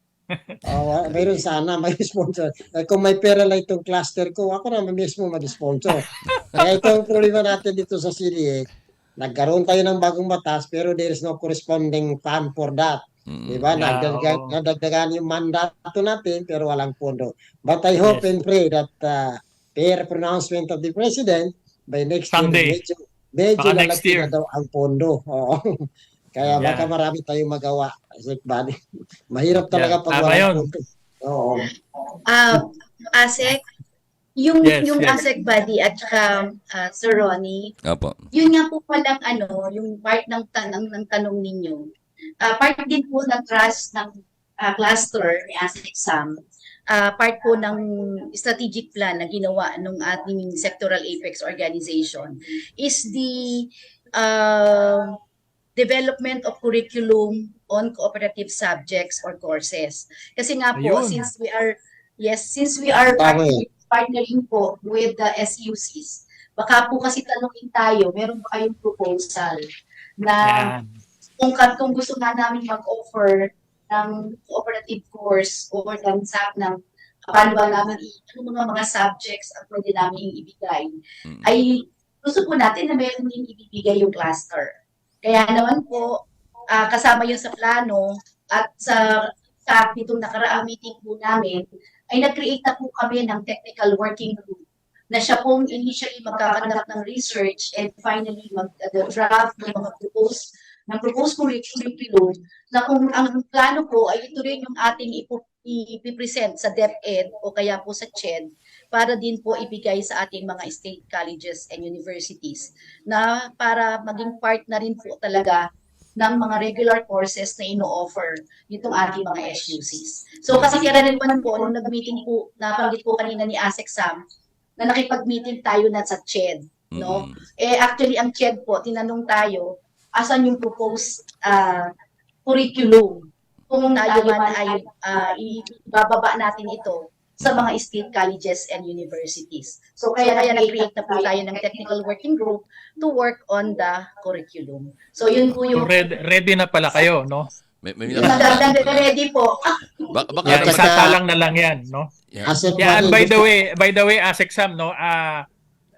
mayroon sana may sponsor. Kung may pera lang itong cluster ko, ako naman mismo mag-sponsor. Kaya ito ang problema natin dito sa CDA. Nagkaroon tayo ng bagong batas pero there is no corresponding fund for that. Diba? Yeah, oo. Nadagdagan yung mandato natin pero walang pondo. But I hope Yes. and pray that per pronouncement of the President, by next Someday. year, medyo Baka next lalaki year. na daw ang pondo. Oo. Kaya Yeah. baka marami tayong magawa. Buddy. Mahirap talaga Yeah, pag tama walang yun. pondo. Oo. ASEC, yung Yes, yes. ASEC body at saka Sir Ronnie, Opo. yun nga po palang yung part ng tanong ninyo. Part din po ng trust ng cluster ni ASEC Sam. Part po ng strategic plan na ginawa ng ating sectoral apex organization is the development of curriculum on cooperative subjects or courses. Kasi nga po, Ayun. since we are Tama partnering po with the SUCs, baka po kasi tanungin tayo, meron ba kayong proposal na Yan. kung gusto nga namin mag-offer ng cooperative course o ng paano ba namin mga subjects ang pwede namin ibigay, ay gusto po natin na meron din ibibigay yung cluster. Kaya naman po, kasama yun sa plano at sa itong nakaraang meeting po namin, ay nag-create na po kami ng technical working group na siya pong initially magkakandak ng research and finally mag-draft ng mga proposed curriculum na kung ang plano po ay ito rin yung ating ipipresent sa DepEd o kaya po sa CHED para din po ibigay sa ating mga state colleges and universities na para maging part na rin po talaga ng mga regular courses na ino-offer nitong ating mga SUCs. So kasi rin naman po, nung nag-meeting po, nabanggit po kanina ni ASEC Sam, na nakipag-meeting tayo na sa CHED. No? Actually, ang CHED po, tinanong tayo, asan yung proposed curriculum kung tayo man ay ibababa natin ito sa mga state colleges and universities. So kaya nag-create na po tayo ng technical working group to work on the curriculum. So yun po So yung ready na pala kayo, no? May ready po. baka Yeah, At naman- saka- lang na lang yan, no? Asset Yeah, and body, by the way, ASEC Sam, no,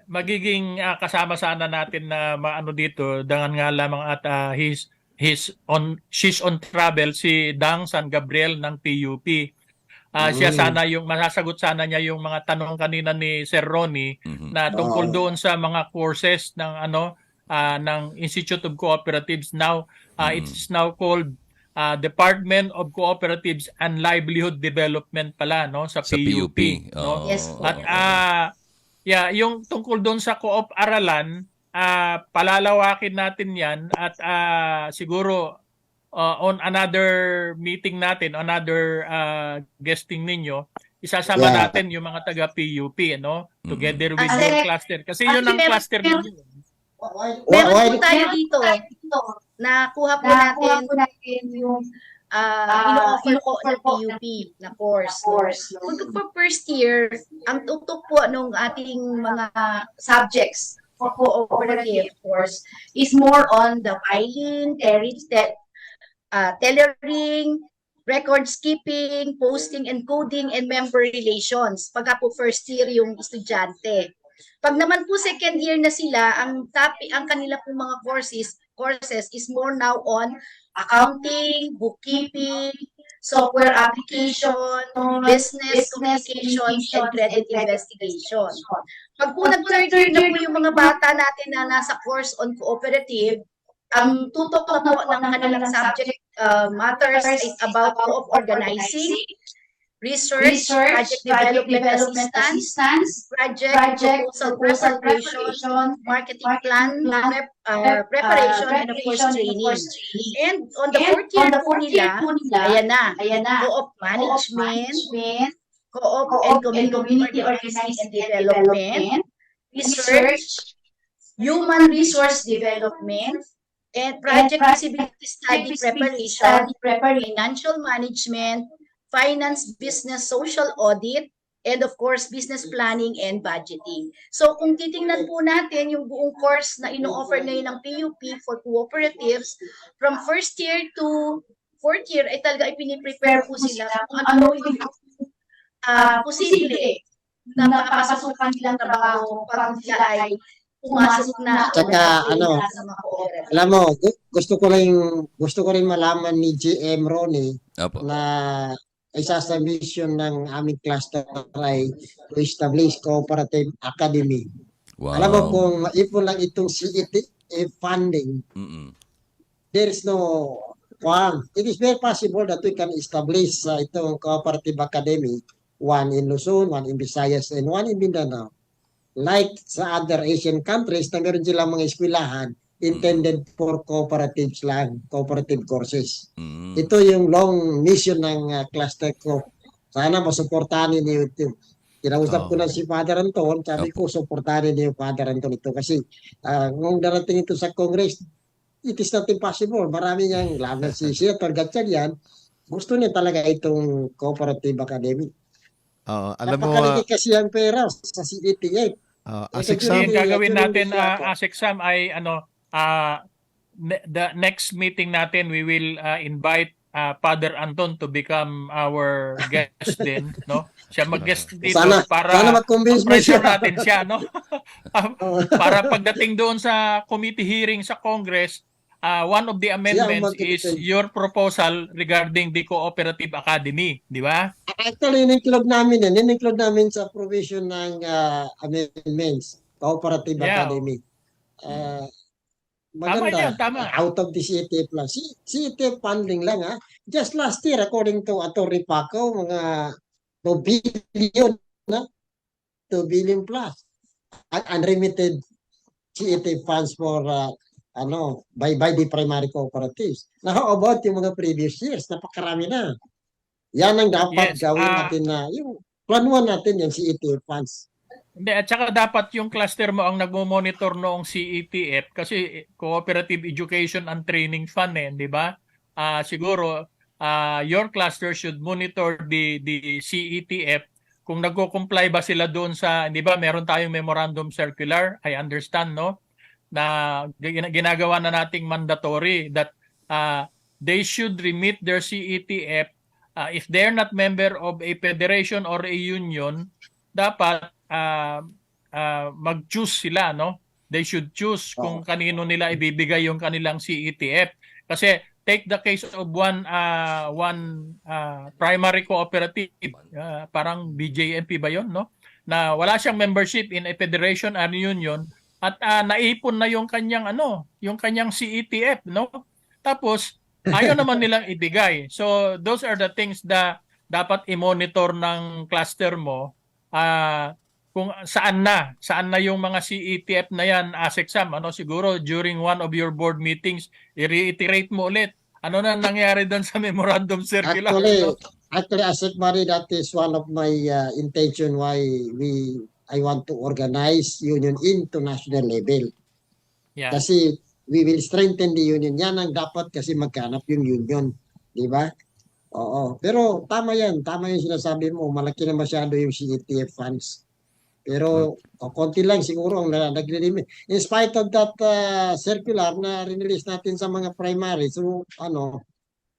magiging kasama sana natin na maano dito, dangan nga lamang at she's on travel si Dang San Gabriel ng PUP. Siya sana yung masasagot sana niya yung mga tanong kanina ni Sir Ronnie na tungkol doon sa mga courses ng ng Institute of Cooperatives. Now it's now called Department of Cooperatives and Livelihood Development pala, no, sa sa PUP, PUP. no? Yes. At yung tungkol doon sa co-op aralan, palalawakin natin 'yan at siguro on another meeting natin, another guesting ninyo, isasama Yeah. natin yung mga taga PUP, no? Together with Actually, your cluster. Kasi yun ang cluster ninyo. Meron po tayo dito na kuha po natin yung ino-offer po ng PUP na course. Pag first year, ang tutok po nung ating mga subjects for cooperative course is more on the filing, tellering, record keeping, posting and coding, and member relations. Pagka po first year yung estudyante. Pag naman po second year na sila, ang kanila po mga courses is more now on accounting, bookkeeping, software application, business communications, and credit investigation. Pag po nag-third year na po yung mga bata natin na nasa course on cooperative, ang tutok na po ng kanilang subject matters is about co-op organizing, research, project development assistance, project proposal preparation, marketing plan preparation, and of course training. And on the fourth year po nila, ayan na, co-op management, co-op and community organizing and development, research, human resource development, and project feasibility study preparation, financial management, finance, business, social audit, and of course, business planning and budgeting. So kung titingnan po natin yung buong course na ino-offer ngayon ng PUP for cooperatives, from first year to fourth year, ay talaga ipiniprepare po sila kung ano yung posible na papasukan nilang trabaho pag sila ay pumasok na Tsaka, sa mga cooperative. Alam mo, gusto ko rin malaman ni GM Ronnie Opo. na isa sa mission ng aming cluster ay to establish cooperative academy. Wow. Alam mo kung maipon lang itong CET funding, Mm-mm. there is no it is very possible that we can establish itong cooperative academy, one in Luzon, one in Visayas, and one in Mindanao. Like sa other Asian countries na meron silang mga eskwelahan intended for cooperatives lang, cooperative courses. Mm. Ito yung long mission ng cluster ko. Sana masuportahan niyo ito. Kinausap ko na si Father Anton, sabi ko suportahan niyo Father Anton ito kasi kung darating ito sa Congress, it is not impossible. Marami niyang laban si Senator Gatchalian. Gusto niya talaga itong cooperative academy. Alam mo, Napakalaki kasi ang pera sa CETA. Aseksam, Yung gagawin natin, Aseksam, ay the next meeting natin, we will invite Father Anton to become our guest din, no? Siya mag-guest dito Sana para mag-convince mo pressure siya. natin siya, no? Para pagdating doon sa committee hearing sa Congress, one of the amendments is your proposal regarding the Cooperative Academy, di ba? Actually, in-include namin yan. In-include namin sa provision ng amendments, Cooperative Academy. Maganda. Tama. Out of the CET plus. CET funding lang ha. Just last year, according to Atty. Paco, mga 2 billion na. 2 billion plus. Unremitted CET funds for by the primary cooperatives. Now, how about yung mga previous years? Napakarami na. Yan ang dapat gawin natin na yung planuhan natin yung CET funds. Hindi, at saka dapat yung cluster mo ang nagmo-monitor noong CETF kasi Cooperative Education and Training Fund di ba? Siguro your cluster should monitor the CETF kung nagko-comply ba sila doon sa, di ba, meron tayong memorandum circular, I understand, no? Na ginagawa na nating mandatory that they should remit their CETF if they're not member of a federation or a union, dapat mag-choose sila, no? They should choose kung kanino nila ibibigay yung kanilang CETF. Kasi take the case of one primary cooperative, parang BJMP ba yon, no? Na wala siyang membership in a federation or union at naipon na yung kanyang CETF, no? Tapos ayaw naman nilang ibigay. So those are the things that dapat i-monitor ng cluster mo. Kung saan na yung mga CETF na yan, Aseksam, siguro during one of your board meetings, i-reiterate mo ulit ano na nangyari doon sa memorandum circular. Actually, Asek Mari, that is one of my intention why I want to organize union into national level. Yeah. Kasi we will strengthen the union. Yan ang dapat kasi magkanap yung union. Di ba? Oo. Pero tama yan. Tama yung sinasabi mo. Malaki na masyado yung CETF funds. Pero konti lang siguro ang nagre-remit. In spite of that circular na rinelease natin sa mga primary, so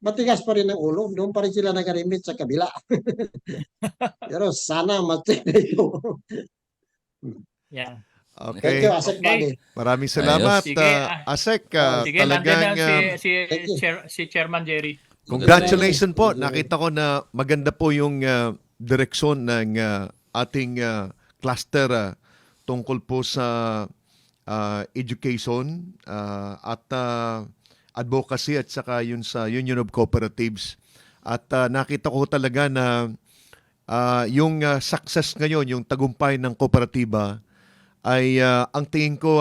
matigas pa rin ang ulo. Doon pa rin sila nag-remit sa kabila. Pero sana mag-check ito. Yeah. okay. Thank you, Asek Mari. Maraming salamat, Sige, Asek. Sige, Talagang, nandiyan na si Chairman Jerry. congratulations po. Nakita ko na maganda po yung direksyon ng ating cluster tungkol po sa education at advocacy at saka yun sa Union of Cooperatives. At nakita ko talaga na yung success ngayon, yung tagumpay ng kooperatiba ay ang tingin ko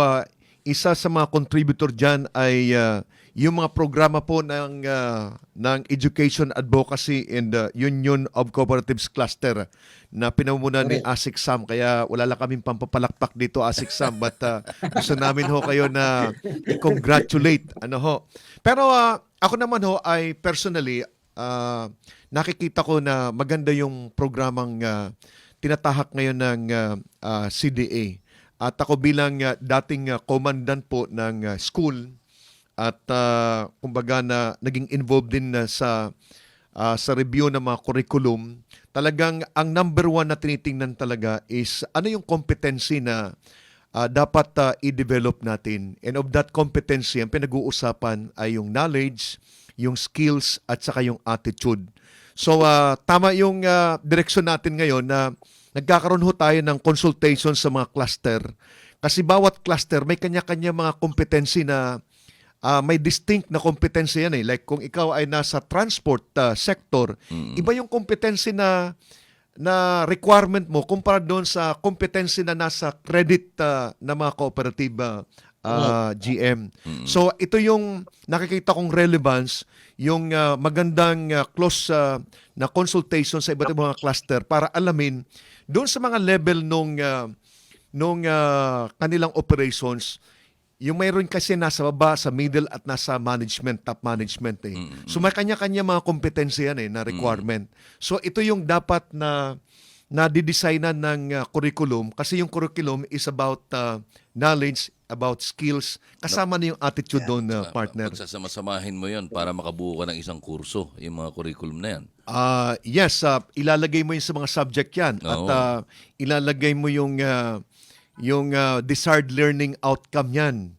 isa sa mga contributor diyan ay yung mga programa po ng Education Advocacy and Union of Cooperatives Cluster na pinamumunan ni ASIC Sam. Kaya wala lang kaming pampapalakpak dito, ASIC Sam, but gusto namin ho kayo na i-congratulate. Ano ho. Pero ako naman ho ay personally nakikita ko na maganda yung programang tinatahak ngayon ng CDA. At ako bilang dating commandant po ng school at kumbaga na naging involved din sa review ng mga curriculum, talagang ang number one na tinitingnan talaga is ano yung competency na dapat i-develop natin. And of that competency, ang pinag-uusapan ay yung knowledge, yung skills, at saka yung attitude. So tama yung direksyon natin ngayon na nagkakaroon ho tayo ng consultation sa mga cluster. Kasi bawat cluster may kanya-kanya mga kompetensi na may distinct na kompetensi yan eh. Like kung ikaw ay nasa transport sector, iba yung kompetensi na requirement mo kumpara doon sa kompetensi na nasa credit na mga cooperative GM. So ito yung nakikita kong relevance, yung magandang close na consultation sa iba't ibang mga cluster para alamin doon sa mga level nung kanilang operations. Yung mayroon kasi nasa baba, sa middle at nasa management, top management eh. So may kanya-kanya mga kompetensya yan eh, na requirement. So ito yung dapat na didesignan ng curriculum kasi yung curriculum is about knowledge, about skills, kasama na yung attitude doon, partner. Pagsasama-samahin mo yon para makabuo ka ng isang kurso, yung mga curriculum na yan. Yes, ilalagay mo yun sa mga subject yan. Oo. At ilalagay mo yung desired learning outcome yan.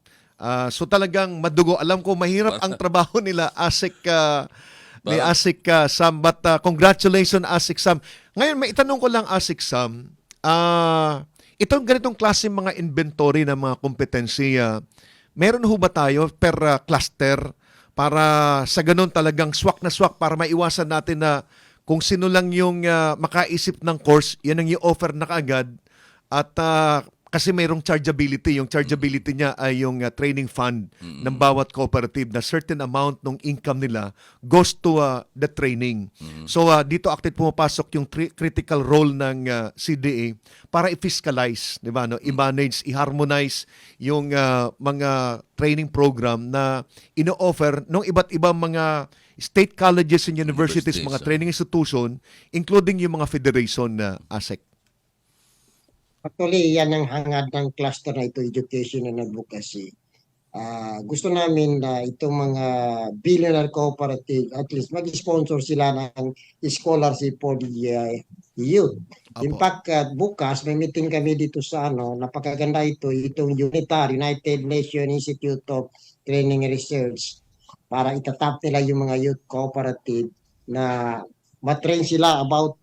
So talagang madugo. Alam ko mahirap ang trabaho nila, ASIC, ni ASIC Sam. But congratulations, ASIC Sam. Ngayon, may itanong ko lang, ASIC Sam. Itong ganitong klase mga inventory ng mga kompetensi, meron ho ba tayo per cluster para sa ganun talagang swak na swak para maiwasan natin na kung sino lang yung makaisip ng course, yan ang i-offer na kaagad. At kasi mayroong chargeability. Yung chargeability niya ay yung training fund ng bawat cooperative na certain amount ng income nila goes to the training. So dito active pumapasok yung critical role ng CDA para i-fiscalize, di ba? No? I-manage, i-harmonize yung mga training program na ino-offer ng iba't ibang mga state colleges and universities, mga training institution, including yung mga federation na ASEC. Actually, yan ang hangad ng cluster na ito, education and advocacy. Gusto namin na itong mga billionaire cooperative, at least mag-sponsor sila ng scholarship for the youth. In Apo. fact, bukas may meeting kami dito sa napakaganda itong United Nations Institute of Training and Research para itatap nila yung mga youth cooperative na matrain sila about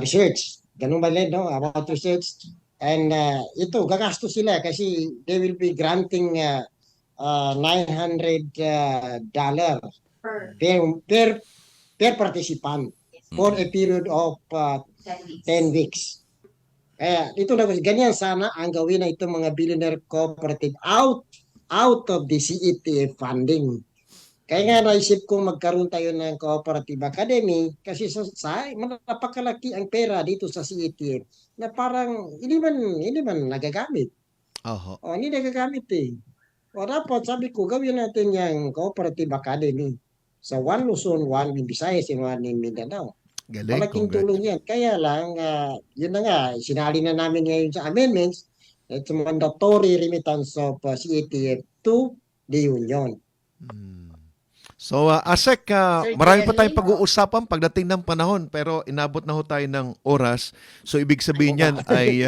research. Ganun ba no? About research. And ito, gagastos sila kasi they will be granting $900 per participant for a period of 10 weeks. Ito na ganyan sana ang gawin na itong mga billionaire cooperative out of the CETF funding. Kaya nga naisip ko magkaroon tayo ng cooperative academy kasi napakalaki ang pera dito sa CETF na parang hindi man nagagamit. Hindi nagagamit eh. Dapat sabi ko gawin natin yung cooperative academy sa one Luzon, one in Visayas, and one in Mindanao. Galing, Malaking tulong yan. Kaya lang, yun na nga, sinali na namin ngayon sa amendments, it's mandatory remittance of CETF to the union. So, ASEC, Sir marami pa Jerry, tayong pag-uusapan pagdating ng panahon pero inabot na ho tayo ng oras. So, ibig sabihin niyan ay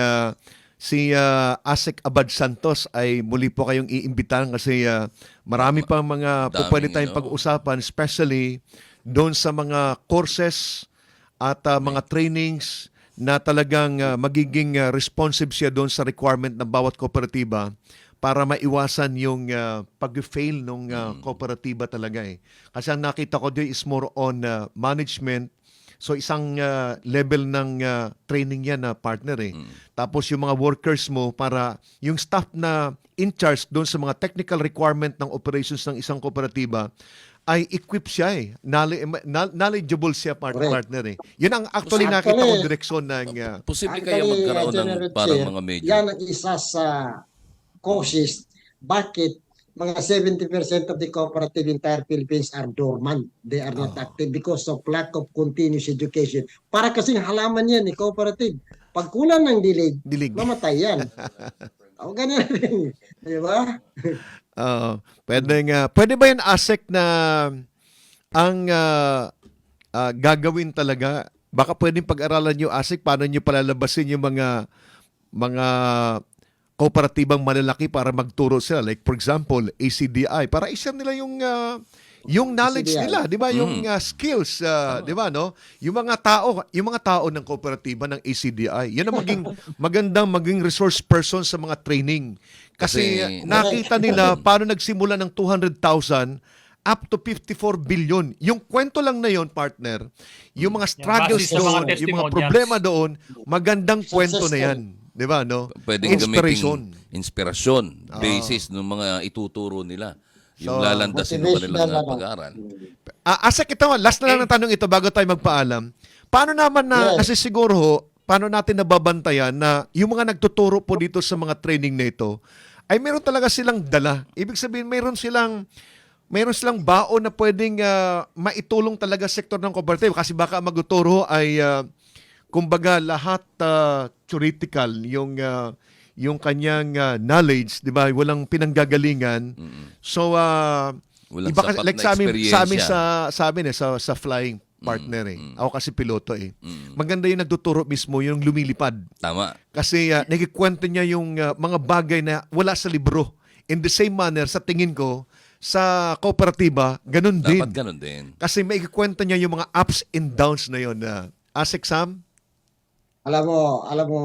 si ASEC Abad Santos ay muli po kayong iimbitahan kasi marami pang mga pwede tayong pag-usapan, especially doon sa mga courses at mga trainings na talagang magiging responsive siya doon sa requirement ng bawat kooperatiba para maiwasan yung pag-fail ng kooperatiba talaga eh. Kasi ang nakita ko doon is more on management, So isang level ng training yan na partner eh. Tapos yung mga workers mo para yung staff na in charge doon sa mga technical requirement ng operations ng isang kooperatiba ay equipped siya eh. Knowledgeable siya Correct. partner eh. Yun ang actually nakita ko direksyon ng Posible kaya Actually, magkaroon ng General parang Chair, mga major. yan ang isa sa causes bakit mga 70% of the cooperative in entire Philippines are dormant. They are not active because of lack of continuous education. Para kasing halaman yan, cooperative. Pag kulang ng dilig, dilig. mamatay yan. O, ganun rin. Di ba? Pwede ba yan ASEC na ang gagawin talaga? Baka pwedeng pag-aralan nyo ASEC paano nyo palalabasin yung mga kooperatibang malalaki para magturo sila. Like for example, ACDI. Para isa nila yung knowledge ACDI. nila, 'di ba? Yung skills, 'di ba, no? Yung mga tao ng kooperatiba ng ACDI. Yan ang maging resource person sa mga training. Kasi nakita nila paano nagsimula ng 200,000 up to 54 billion. Yung kwento lang na yon, partner, yung mga struggles basis sa mga doon, yung mga testimonials. problema doon, magandang kwento na Success yan. 'Di ba, no? Pwedeng Inspiration. gamitin inspirasyon, basis ng mga ituturo nila. Yung So, lalandasin ng kanilang motivational, pag-aaral. Asek, ito, last na lang ng tanong ito bago tayo magpaalam. Paano naman na, kasi siguro ho, paano natin nababantayan na yung mga nagtuturo po dito sa mga training na ito, ay meron talaga silang dala. Ibig sabihin, meron silang baon na pwedeng maitulong talaga sa sektor ng cooperative. Kasi baka ang magtuturo ay, kumbaga, lahat theoretical, yung kanyang knowledge, 'di ba? Walang pinanggagalingan. So Walang iba sapat like na sa amin eksperyensya. sa amin sa flying partner eh. Ako kasi piloto eh. Maganda yung nagtuturo mismo yung lumilipad. Tama. Kasi nagkikwento niya yung mga bagay na wala sa libro. In the same manner sa tingin ko sa kooperatiba, ganun din. Dapat ganun din. Kasi may ikikwento niya yung mga ups and downs na yon na ASEC Sam. Alam mo,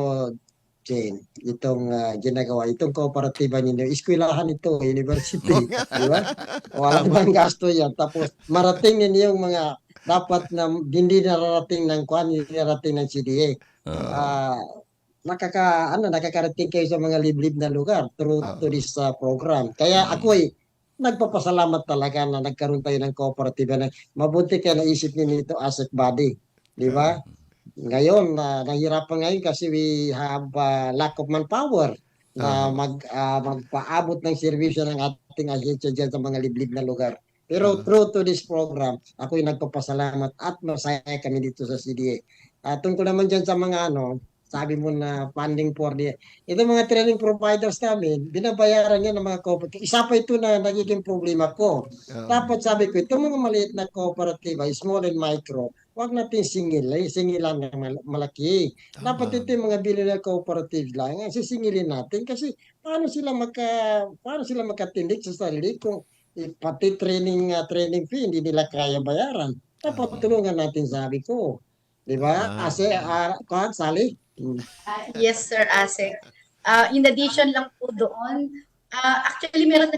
Jane, itong ginagawa, itong kooperatiba ninyo, eskwelahan ito, university, di ba? Wala namang gasto yan. Tapos marating ninyo yung mga dapat na hindi nararating ng kwan, hindi nararating ng CDA. Nakakarating kayo sa mga liblib na lugar through to this program. Kaya ako'y nagpapasalamat talaga na nagkaroon tayo ng kooperatiba na mabuti kaya naisip ninyo ito asset body. Di ba? Ngayon, nahirapan ngayon kasi we have lack of manpower na magpaabot ng serbisyo ng ating ahensya dyan sa mga liblib na lugar. Pero through to this program, ako'y nagpapasalamat at masaya kami dito sa CDA. Tungkol naman dyan sa mga sabi mo na funding for ito mga training providers namin, binabayaran yan ng mga cooperative. Isa pa ito na nagiging problema ko. Dapat sabi ko, itong mga maliit na cooperative, small and micro, wag natin singilan ng malaki. Dapat ito yung mga billionaire cooperative lang, sisingilin natin kasi paano sila makatindig sa sarili kung pati training fee hindi nila kaya bayaran. Dapat tulungan natin, sabi ko. Di ba? Sally? Yes, Sir Asek. In addition lang po doon, actually meron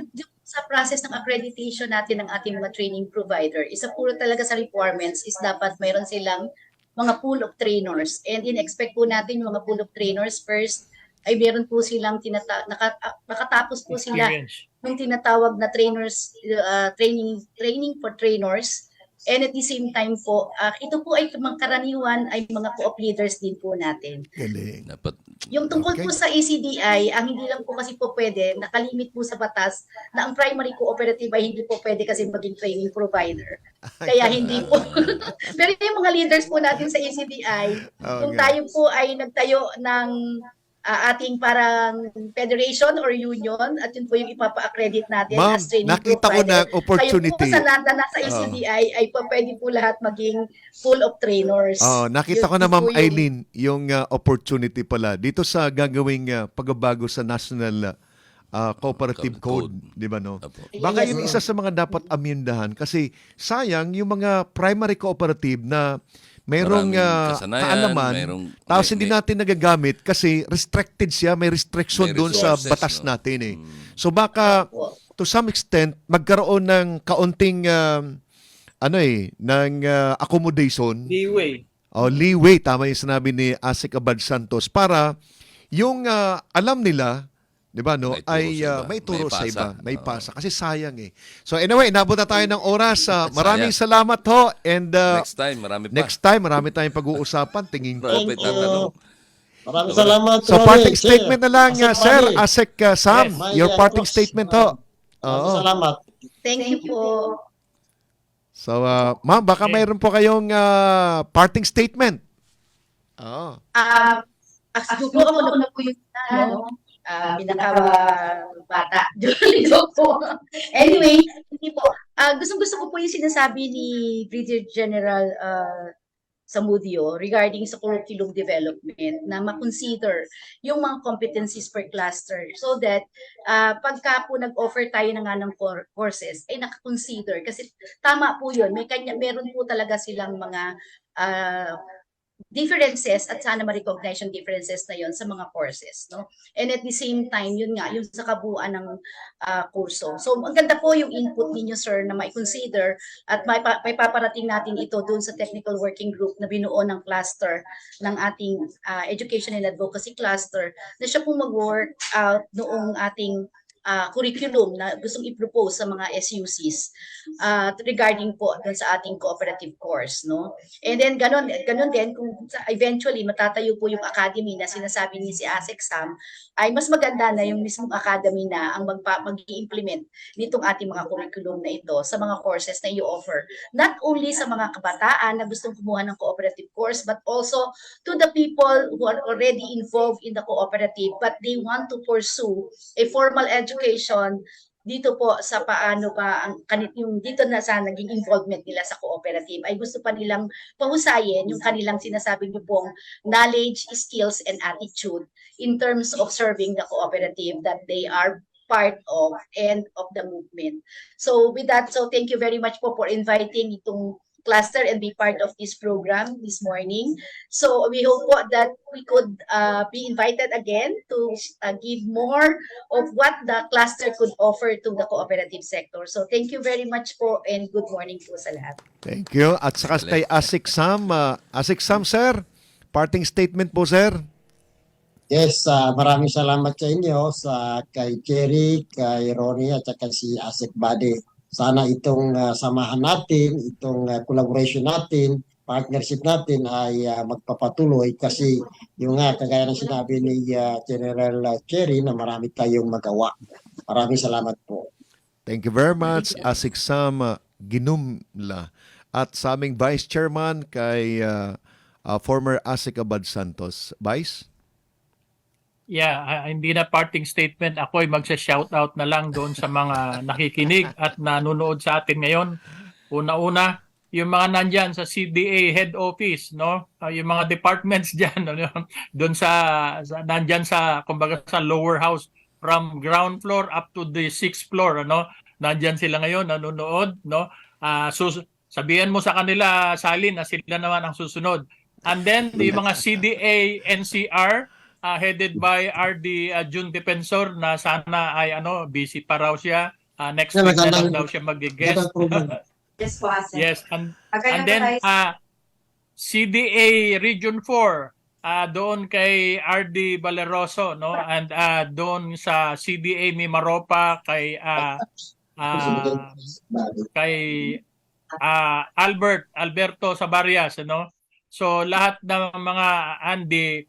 sa process ng accreditation natin ng ating mga training provider, isa puro talaga sa requirements is dapat mayroon silang mga pool of trainers. And in-expect po natin yung mga pool of trainers first ay meron po silang nakatapos po sila ng tinatawag na trainers training for trainers. And at the same time po, ito po ay karaniwan ay mga co-op leaders din po natin. Galing. Dapat Yung tungkol po sa ACDI, ang hindi lang po kasi po pwede, nakalimit po sa batas na ang primary cooperative ay hindi po pwede kasi maging training provider. Kaya hindi po. Pero yung mga leaders po natin sa ACDI, kung tayo po ay nagtayo ng ating parang federation or union at yun po yung ipapa-accredit natin Ma'am, as training nakita ko provider. na opportunity. Kayo po sa nasa ACDI ay pwede po lahat maging full of trainers. Nakita ko Yun na po Ma'am yung- Eileen yung opportunity pala dito sa gagawing pagbabago sa National Cooperative Code, di ba no? Apo. Baka Yes, yun sir. isa sa mga dapat amyendahan kasi sayang yung mga primary cooperative na merong Maraming kasanayan, kaalaman merong- tapos may- hindi natin nagagamit kasi restricted siya, may restriction May doon sa resources, batas no? natin eh. So baka to some extent magkaroon ng kaunting ng accommodation. leeway, tama yung sinabi ni Asik Abad Santos, para yung alam nila, di ba, no, may turo sa iba, may pasa. Kasi sayang eh. So anyway, nabot na tayo ng oras. Maraming salamat ho. And Next time, marami pa. next time, marami tayong pag-uusapan. Tingin ko. Marami Thank tatanong. Maraming salamat. So Ronnie, parting sir. statement na lang, Asik Sir Mali. Asik Sam. May, Your parting close. statement ho. Maraming Oo. salamat. Thank you po. So, ma'am, baka mayroon po kayong parting statement. Oo. Siguro ako na po yung pinaka-bata. Joke po. Anyway, hindi po. Gusto ko po yung sinasabi ni Brigadier General Samudio regarding sa curriculum development na ma-consider yung mga competencies per cluster so that pagka po nag-offer tayo na nga ng courses ay nakakonsider kasi tama po yun, meron po talaga silang mga differences at sana ma-recognize yung differences na yon sa mga courses, no? And at the same time, yun nga, yung sa kabuuan ng kurso. So, ang ganda po yung input ninyo, sir, na mai-consider at may paparating natin ito doon sa technical working group na binuo ng cluster ng ating education and advocacy cluster na siya po mag-work out noong ating curriculum na gustong i-propose sa mga SUCs regarding po dun sa ating cooperative course, no? And then ganon din kung eventually matatayo po yung academy na sinasabi ni si ASEC Sam, ay mas maganda na yung mismong academy na ang mag-i-implement nitong ating mga curriculum na ito sa mga courses na i-offer. Not only sa mga kabataan na gustong kumuha ng cooperative course but also to the people who are already involved in the cooperative but they want to pursue a formal education dito po sa paano pa ang yung dito na sa naging involvement nila sa cooperative ay gusto pa nilang pahusayin yung kanilang sinasabi niyo pong knowledge, skills, and attitude in terms of serving the cooperative that they are part of and of the movement. So with that, so thank you very much po for inviting itong cluster and be part of this program this morning. So we hope po that we could be invited again to give more of what the cluster could offer to the cooperative sector. So thank you very much po and good morning po sa lahat. Thank you. At saka kay Asik Sam. Asik Sam, sir. Parting statement po, sir. Yes, maraming salamat sa inyo, sa kay Jerry, kay Ronnie, at saka si Asik Bade. Sana itong samahan natin, itong collaboration natin, partnership natin ay magpapatuloy kasi yung kagaya ng sinabi ni General Cherry na marami tayong magawa. Maraming salamat po. Thank you very much, Asik Sam Ginumla. At sa aming Vice Chairman kay former Asik Abad Santos. Vice? Yeah, hindi na parting statement. Ako ay magsa-shoutout na lang doon sa mga nakikinig at nanonood sa atin ngayon. Una-una, yung mga nandyan sa CDA head office, no? Yung mga departments diyan, doon nandyan sa kumbaga sa lower house from ground floor up to the 6th floor, ano? Nandyan sila ngayon nanonood, no? Sabihan mo sa kanila, Salin, na sila naman ang susunod. And then yung mga CDA NCR headed by RD June Defensor na sana ay busy pa raw siya. Next week na lang daw siya mag-guest. Yes po, Ase. Yes, and then CDA Region 4 doon kay RD Valeroso, no? And doon sa CDA Mimaropa kay Alberto Sabarias, no? So lahat ng mga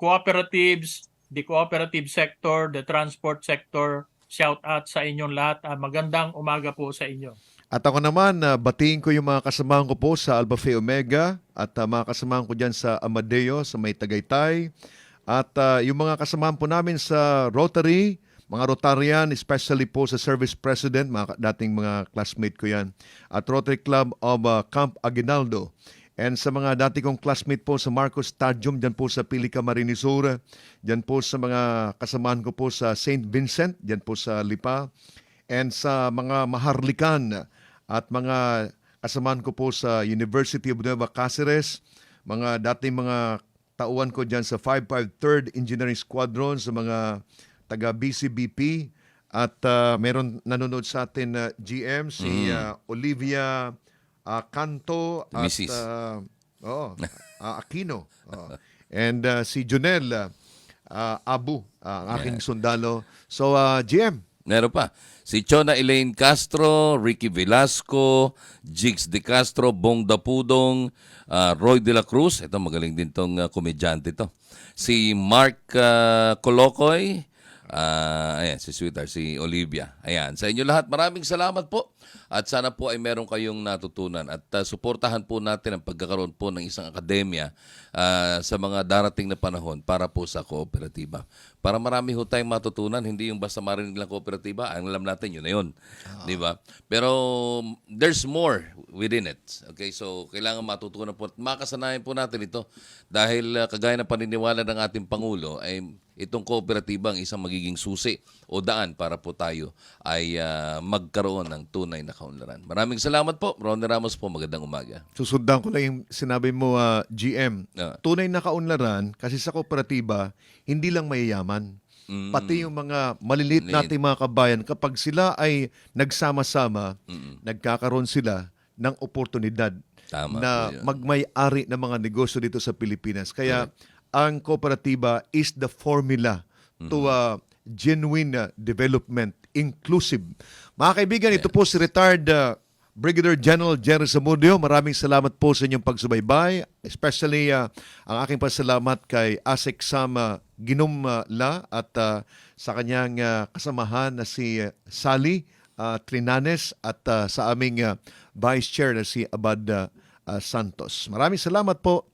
cooperatives, the cooperative sector, the transport sector, shout out sa inyong lahat. Magandang umaga po sa inyo. At ako naman, batiin ko yung mga kasamahan ko po sa Alpha Phi Omega at mga kasamahan ko dyan sa Amadeo, sa May Tagaytay. At yung mga kasamahan po namin sa Rotary, mga Rotarian, especially po sa Service President, mga dating mga classmate ko yan. At Rotary Club of Camp Aguinaldo. And sa mga dati kong classmate po sa Marcos Stadium, dyan po sa Pilica Marinisura, dyan po sa mga kasamahan ko po sa St. Vincent, dyan po sa Lipa, and sa mga Maharlikan at mga kasamahan ko po sa University of Nueva Cáceres, mga dating mga tauhan ko dyan sa 553rd Engineering Squadron, sa mga taga-BCBP, at meron nanonood sa atin na GM, si Olivia Canto at Mrs. Oo. Aquino. Oo. And si Junel Abu, ang aking sundalo. So, GM. Meron pa. Si Chona Elaine Castro, Ricky Velasco, Jigs De Castro, Bong Dapudong, Roy De La Cruz. Ito, magaling din tong komedyante to. Si Mark Colocoy. Ayan, si Sweetheart, si Olivia. Ayan, sa inyo lahat, maraming salamat po. At sana po ay meron kayong natutunan. At suportahan po natin ang pagkakaroon po ng isang akademya sa mga darating na panahon para po sa kooperatiba. Para marami ho tayong matutunan, hindi yung basta marinig lang kooperatiba, ang alam natin yun na yun. Di ba? Pero there's more within it. Okay, so kailangan matutunan po at makasanayan po natin ito dahil kagaya ng paniniwala ng ating Pangulo ay itong kooperatiba ang isang magiging susi o daan para po tayo ay magkaroon ng tunay na kaunlaran. Maraming salamat po. Ronnie Ramos po, magandang umaga. Susundan ko lang yung sinabi mo, GM. Tunay na kaunlaran, kasi sa kooperatiba, hindi lang mayayaman. Pati yung mga maliliit nating mga kabayan, kapag sila ay nagsama-sama, nagkakaroon sila ng oportunidad Tama na po yun. magmay-ari ng mga negosyo dito sa Pilipinas. Kaya ang kooperatiba is the formula to genuine development, inclusive. Mga kaibigan, ito po si retired Brigadier General Jerry Zamudio. Maraming salamat po sa inyong pagsubaybay. Especially ang aking pasalamat kay Asek Sam Ginumla at sa kanyang kasamahan na si Sally Trinanes at sa aming Vice Chair na si Abad Santos. Maraming salamat po.